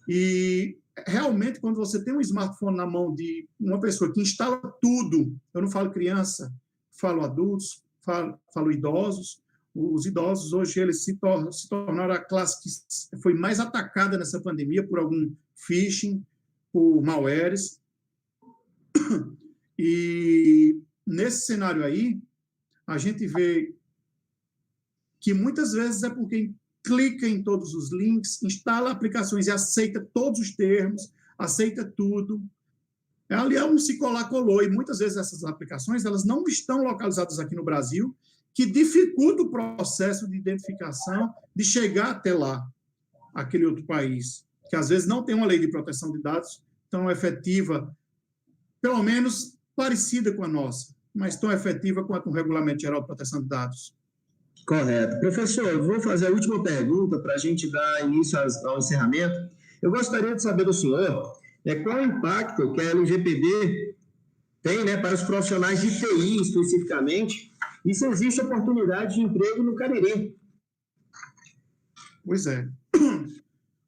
E realmente, quando você tem um smartphone na mão de uma pessoa que instala tudo, eu não falo criança, falo adultos, falo idosos. Os idosos hoje eles se tornaram a classe que foi mais atacada nessa pandemia por algum phishing, por malwares. E nesse cenário aí, a gente vê que muitas vezes é porque clica em todos os links, instala aplicações e aceita todos os termos, aceita tudo. Ali é um se colar, colou, e muitas vezes essas aplicações elas não estão localizadas aqui no Brasil, que dificulta o processo de identificação de chegar até lá, aquele outro país, que às vezes não tem uma lei de proteção de dados tão efetiva, pelo menos parecida com a nossa, mas tão efetiva quanto o Regulamento Geral de Proteção de Dados. Correto. Professor, eu vou fazer a última pergunta para a gente dar início ao encerramento. Eu gostaria de saber do senhor qual o impacto que a LGPD tem, né, para os profissionais de TI especificamente, e se existe oportunidade de emprego no Cariri. Pois é.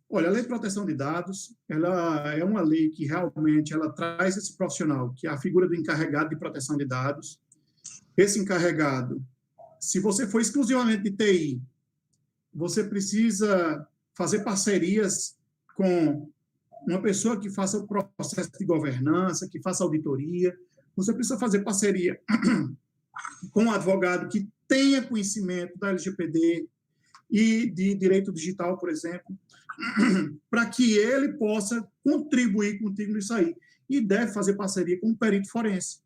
Olha, a Lei de Proteção de Dados, ela é uma lei que realmente ela traz esse profissional, que é a figura do encarregado de proteção de dados. Esse encarregado, se você for exclusivamente de TI, você precisa fazer parcerias com uma pessoa que faça o processo de governança, que faça auditoria. Você precisa fazer parceria com um advogado que tenha conhecimento da LGPD e de direito digital, por exemplo, para que ele possa contribuir contigo nisso aí. E deve fazer parceria com um perito forense.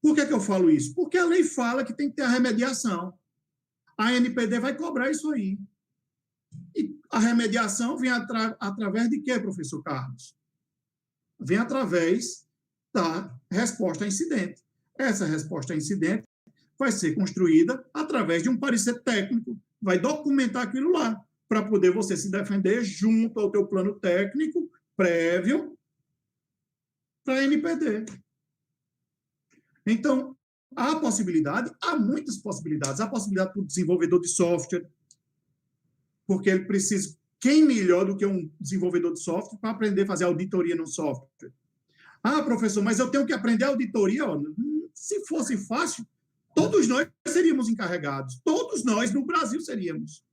Por que eu falo isso? Porque a lei fala que tem que ter a remediação. A NPD vai cobrar isso aí. E a remediação vem através de quê, professor Carlos? Vem através da resposta a incidente. Essa resposta a incidente vai ser construída através de um parecer técnico, vai documentar aquilo lá, para poder você se defender junto ao teu plano técnico prévio para a NPD. Então, há possibilidade, há muitas possibilidades. Há possibilidade para o desenvolvedor de software, porque ele precisa, quem melhor do que um desenvolvedor de software para aprender a fazer auditoria no software? Ah, professor, mas eu tenho que aprender auditoria? Ó, se fosse fácil, todos nós seríamos encarregados. Todos nós no Brasil seríamos.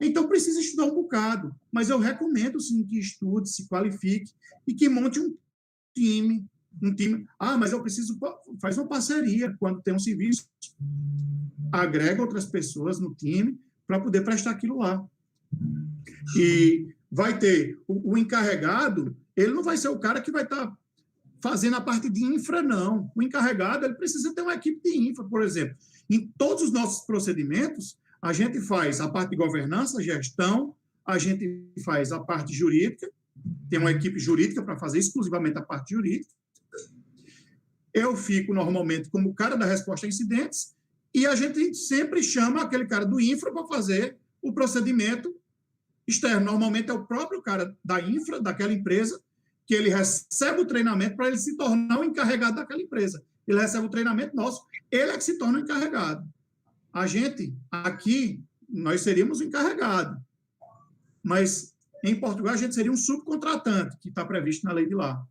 Então, precisa estudar um bocado. Mas eu recomendo, sim, que estude, se qualifique e que monte um time. Ah, mas eu preciso... Faz uma parceria quando tem um serviço. Agrega outras pessoas no time para poder prestar aquilo lá. E vai ter... O encarregado, ele não vai ser o cara que vai estar fazendo a parte de infra, não. O encarregado, ele precisa ter uma equipe de infra, por exemplo. Em todos os nossos procedimentos, a gente faz a parte de governança, gestão, a gente faz a parte jurídica, tem uma equipe jurídica para fazer exclusivamente a parte jurídica. Eu fico normalmente como cara da resposta a incidentes e a gente sempre chama aquele cara do infra para fazer o procedimento externo. Normalmente é o próprio cara da infra, daquela empresa, que ele recebe o treinamento para ele se tornar o encarregado daquela empresa. Ele recebe o treinamento nosso, ele é que se torna o encarregado. A gente, aqui, nós seríamos o encarregado. Mas, em Portugal, a gente seria um subcontratante, que está previsto na lei de lá,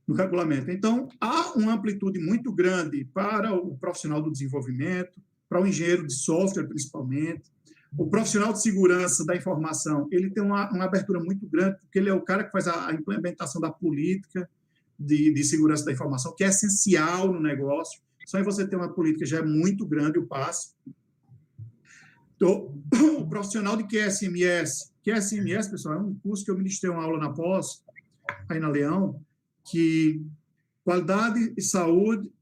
no regulamento. Então, há uma amplitude muito grande para o profissional do desenvolvimento, para o engenheiro de software, principalmente. O profissional de segurança da informação, ele tem uma abertura muito grande, porque ele é o cara que faz a implementação da política de segurança da informação, que é essencial no negócio. Só em você ter uma política já é muito grande o passo. Então, o profissional de QSMS, pessoal, é um curso que eu ministrei uma aula na pós, aí na Leão, que qualidade e saúde,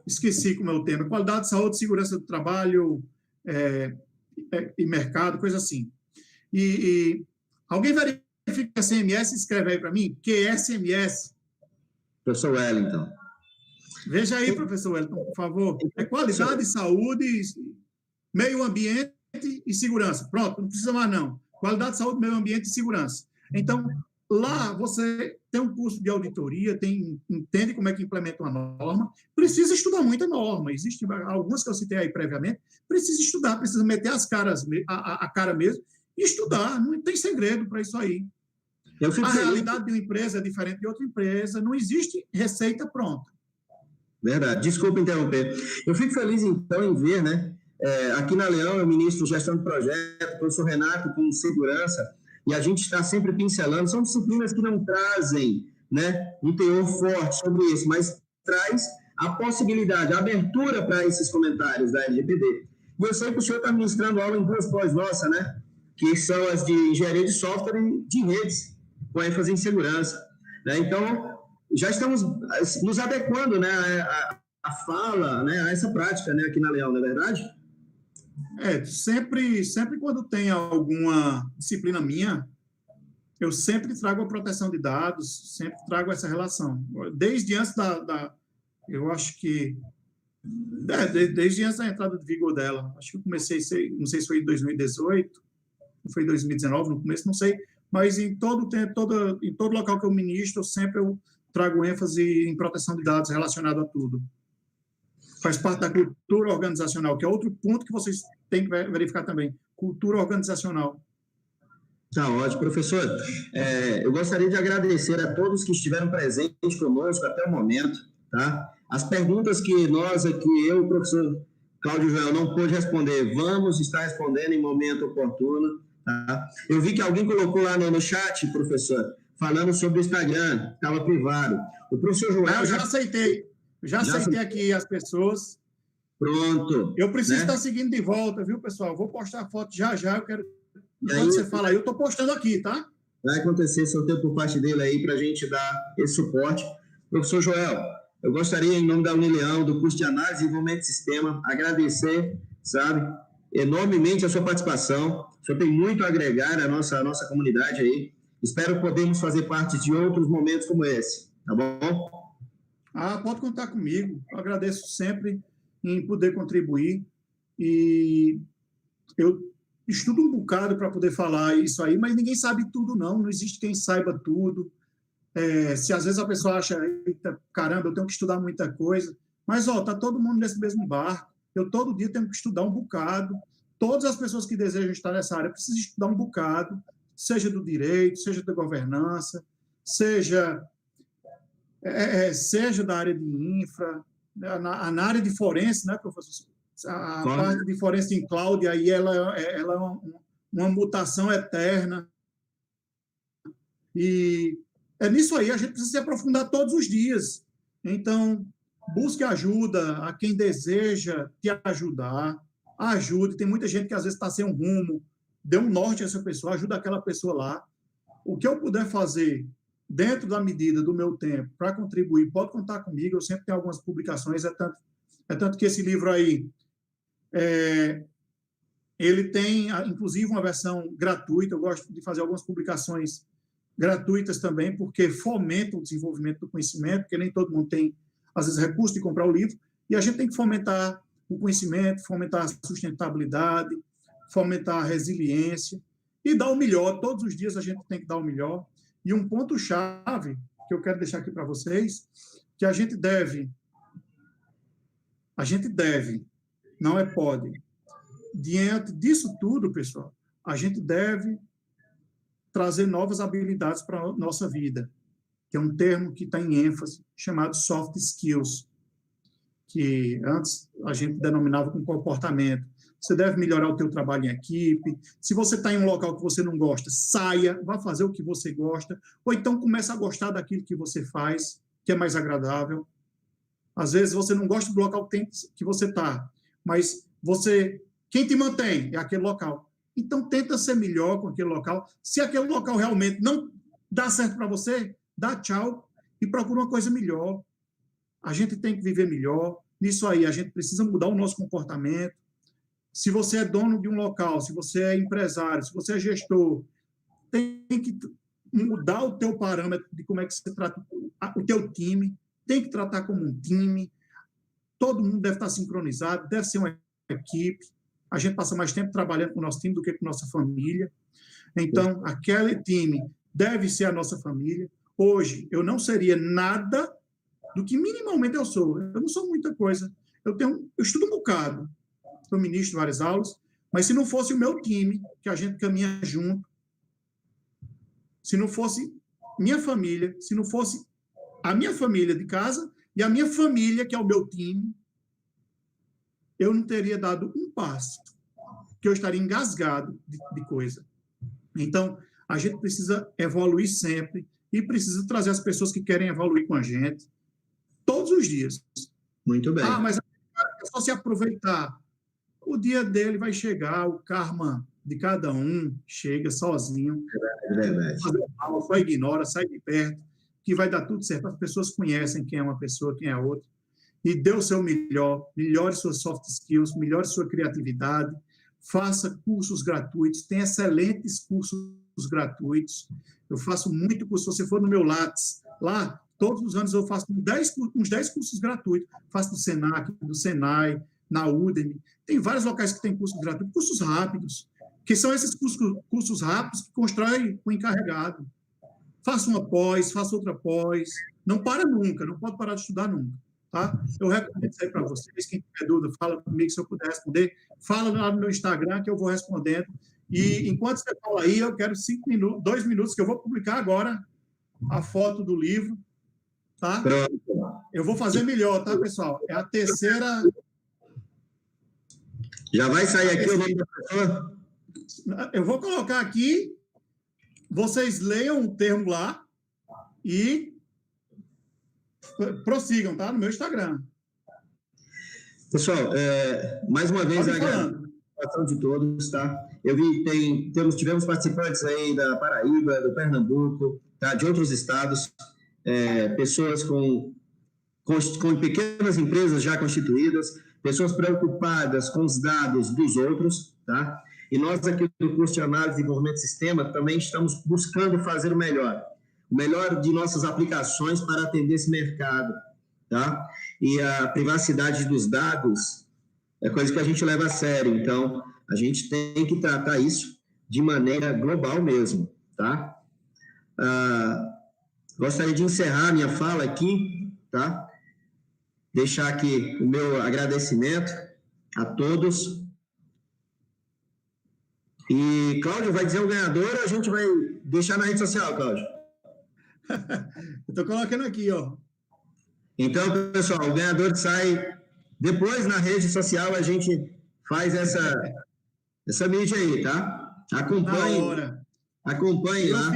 esqueci como é o tema, qualidade, saúde, segurança do trabalho e mercado, coisa assim. E alguém verifica SMS, escreve aí para mim, QSMS. Professor Wellington. Veja aí, professor Wellington, por favor. É qualidade, saúde, meio ambiente e segurança. Pronto, não precisa mais não. Qualidade, saúde, meio ambiente e segurança. Então, lá você tem um curso de auditoria, entende como é que implementa uma norma, precisa estudar muita norma. Existem algumas que eu citei aí previamente, precisa estudar, precisa meter a cara mesmo e estudar. Não tem segredo para isso aí. A realidade de uma empresa é diferente de outra empresa, não existe receita pronta. Verdade, desculpa interromper. Eu fico feliz, então, em ver, né? Aqui na Leão, eu ministro gestão de projeto, o professor Renato com segurança, e a gente está sempre pincelando. São disciplinas que não trazem né, um teor forte sobre isso, mas traz a possibilidade, a abertura para esses comentários da LGPD. E eu sei que o senhor está ministrando aula em duas pós nossa, né, que são as de engenharia de software e de redes, com ênfase em segurança, né? Então, já estamos nos adequando, né, a fala, né, a essa prática, né, aqui na Leal, não é verdade? Sempre quando tem alguma disciplina minha, eu sempre trago a proteção de dados, sempre trago essa relação. Desde antes eu acho que, desde antes da entrada de vigor dela, acho que eu comecei, não sei se foi em 2018, ou foi em 2019, no começo, não sei, mas em todo local que eu ministro, eu trago ênfase em proteção de dados relacionado a tudo. Faz parte da cultura organizacional, que é outro ponto que vocês têm que verificar também. Cultura organizacional. Tá ótimo, professor. Eu gostaria de agradecer a todos que estiveram presentes conosco até o momento, tá? As perguntas que nós aqui, eu, o professor Cláudio Joel, não pôde responder, vamos estar respondendo em momento oportuno, tá? Eu vi que alguém colocou lá no chat, professor, falando sobre o Instagram, estava privado. O professor Joel... Eu já aceitei. Já aceitei aqui as pessoas. Pronto. Eu preciso estar seguindo de volta, viu, pessoal? Vou postar a foto já. Eu quero... Enquanto você fala aí, eu estou postando aqui, tá? Vai acontecer sorteio por parte dele aí para a gente dar esse suporte. Professor Joel, eu gostaria, em nome da Unileão, do curso de Análise e Desenvolvimento de Sistema, agradecer, sabe, enormemente a sua participação. O senhor tem muito a agregar à nossa comunidade aí. Espero podermos fazer parte de outros momentos como esse, tá bom? Pode contar comigo. Eu agradeço sempre em poder contribuir. E eu estudo um bocado para poder falar isso aí, mas ninguém sabe tudo, não. Não existe quem saiba tudo. Se às vezes a pessoa acha, eita, caramba, eu tenho que estudar muita coisa, mas tá todo mundo nesse mesmo barco. Eu todo dia tenho que estudar um bocado. Todas as pessoas que desejam estar nessa área precisam estudar um bocado, seja do direito, seja da governança, seja da área de infra, na área de forense, né, professor? A parte de forense em cloud, aí ela é uma mutação eterna. E é nisso aí, a gente precisa se aprofundar todos os dias. Então, busque ajuda a quem deseja te ajudar. Ajude. Tem muita gente que às vezes está sem um rumo. Dê um norte a essa pessoa, ajuda aquela pessoa lá. O que eu puder fazer dentro da medida do meu tempo para contribuir, pode contar comigo. Eu sempre tenho algumas publicações. É tanto que esse livro aí, ele tem, inclusive, uma versão gratuita. Eu gosto de fazer algumas publicações gratuitas também, porque fomenta o desenvolvimento do conhecimento, porque nem todo mundo tem, às vezes, recurso de comprar o livro, e a gente tem que fomentar o conhecimento, fomentar a sustentabilidade, fomentar a resiliência e dar o melhor. Todos os dias a gente tem que dar o melhor. E um ponto-chave que eu quero deixar aqui para vocês, que a gente deve, não pode. Diante disso tudo, pessoal, a gente deve trazer novas habilidades para a nossa vida, que é um termo que está em ênfase, chamado soft skills, que antes a gente denominava como comportamento. Você deve melhorar o teu trabalho em equipe. Se você está em um local que você não gosta, saia, vá fazer o que você gosta, ou então comece a gostar daquilo que você faz, que é mais agradável. Às vezes você não gosta do local que você está, mas quem te mantém é aquele local. Então, tenta ser melhor com aquele local. Se aquele local realmente não dá certo para você, dá tchau e procura uma coisa melhor. A gente tem que viver melhor. Nisso aí, a gente precisa mudar o nosso comportamento. Se você é dono de um local, se você é empresário, se você é gestor, tem que mudar o teu parâmetro de como é que você trata o teu time. Tem que tratar como um time. Todo mundo deve estar sincronizado, deve ser uma equipe. A gente passa mais tempo trabalhando com o nosso time do que com nossa família. Então, aquele time deve ser a nossa família. Hoje, eu não seria nada do que minimamente eu sou. Eu não sou muita coisa. Eu estudo um bocado. Eu ministro várias aulas, mas se não fosse o meu time, que a gente caminha junto, se não fosse minha família, se não fosse a minha família de casa e a minha família, que é o meu time, eu não teria dado um passo, que eu estaria engasgado de coisa. Então, a gente precisa evoluir sempre, e precisa trazer as pessoas que querem evoluir com a gente todos os dias. Muito bem. Mas é só se aproveitar. O dia dele vai chegar, o karma de cada um chega sozinho. É verdade. Só ignora, sai de perto, que vai dar tudo certo. As pessoas conhecem quem é uma pessoa, quem é outra. E dê o seu melhor, melhore suas soft skills, melhore sua criatividade, faça cursos gratuitos, tem excelentes cursos gratuitos. Eu faço muito curso. Se você for no meu Lattes, lá, todos os anos eu faço uns 10 cursos gratuitos. Faço do Senac, do Senai, na Udemy. Tem vários locais que tem cursos gratuitos, cursos rápidos, que são esses cursos rápidos que constroem o encarregado. Faça uma pós, faça outra pós. Não para nunca, não pode parar de estudar nunca. Tá? Eu recomendo isso aí para vocês. Quem tiver dúvida, fala comigo se eu puder responder. Fala lá no meu Instagram que eu vou respondendo. E enquanto você fala aí, eu quero 2 minutos, que eu vou publicar agora a foto do livro. Tá? Eu vou fazer melhor, tá, pessoal? É a terceira. Já vai sair aqui o nome da pessoa? Eu vou colocar aqui. Vocês leiam o termo lá e prossigam, tá? No meu Instagram. Pessoal, mais uma vez, a participação de todos, tá? Eu vi, tivemos participantes aí da Paraíba, do Pernambuco, tá? De outros estados, pessoas com pequenas empresas já constituídas, pessoas preocupadas com os dados dos outros, tá? E nós aqui do curso de Análise e Desenvolvimento de Sistema também estamos buscando fazer o melhor de nossas aplicações para atender esse mercado, tá? E a privacidade dos dados é coisa que a gente leva a sério, então a gente tem que tratar isso de maneira global mesmo, tá? Gostaria de encerrar minha fala aqui, tá? Deixar aqui o meu agradecimento a todos. E Cláudio vai dizer o ganhador ou a gente vai deixar na rede social, Cláudio? Estou colocando aqui, ó. Então, pessoal, o ganhador sai depois na rede social, a gente faz essa mídia aí, tá? Acompanhe lá.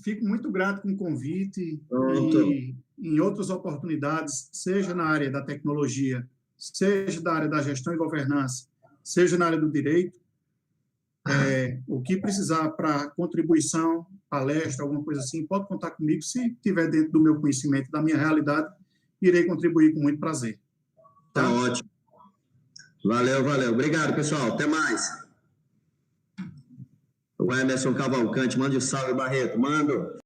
Fico muito grato com o convite. Pronto. E em outras oportunidades, seja na área da tecnologia, seja da área da gestão e governança, seja na área do direito, o que precisar para contribuição, palestra, alguma coisa assim, pode contar comigo. Se estiver dentro do meu conhecimento, da minha realidade, irei contribuir com muito prazer. Tá ótimo. Valeu. Obrigado, pessoal. Até mais. O Emerson Cavalcante, mande um salve, Barreto. Mando.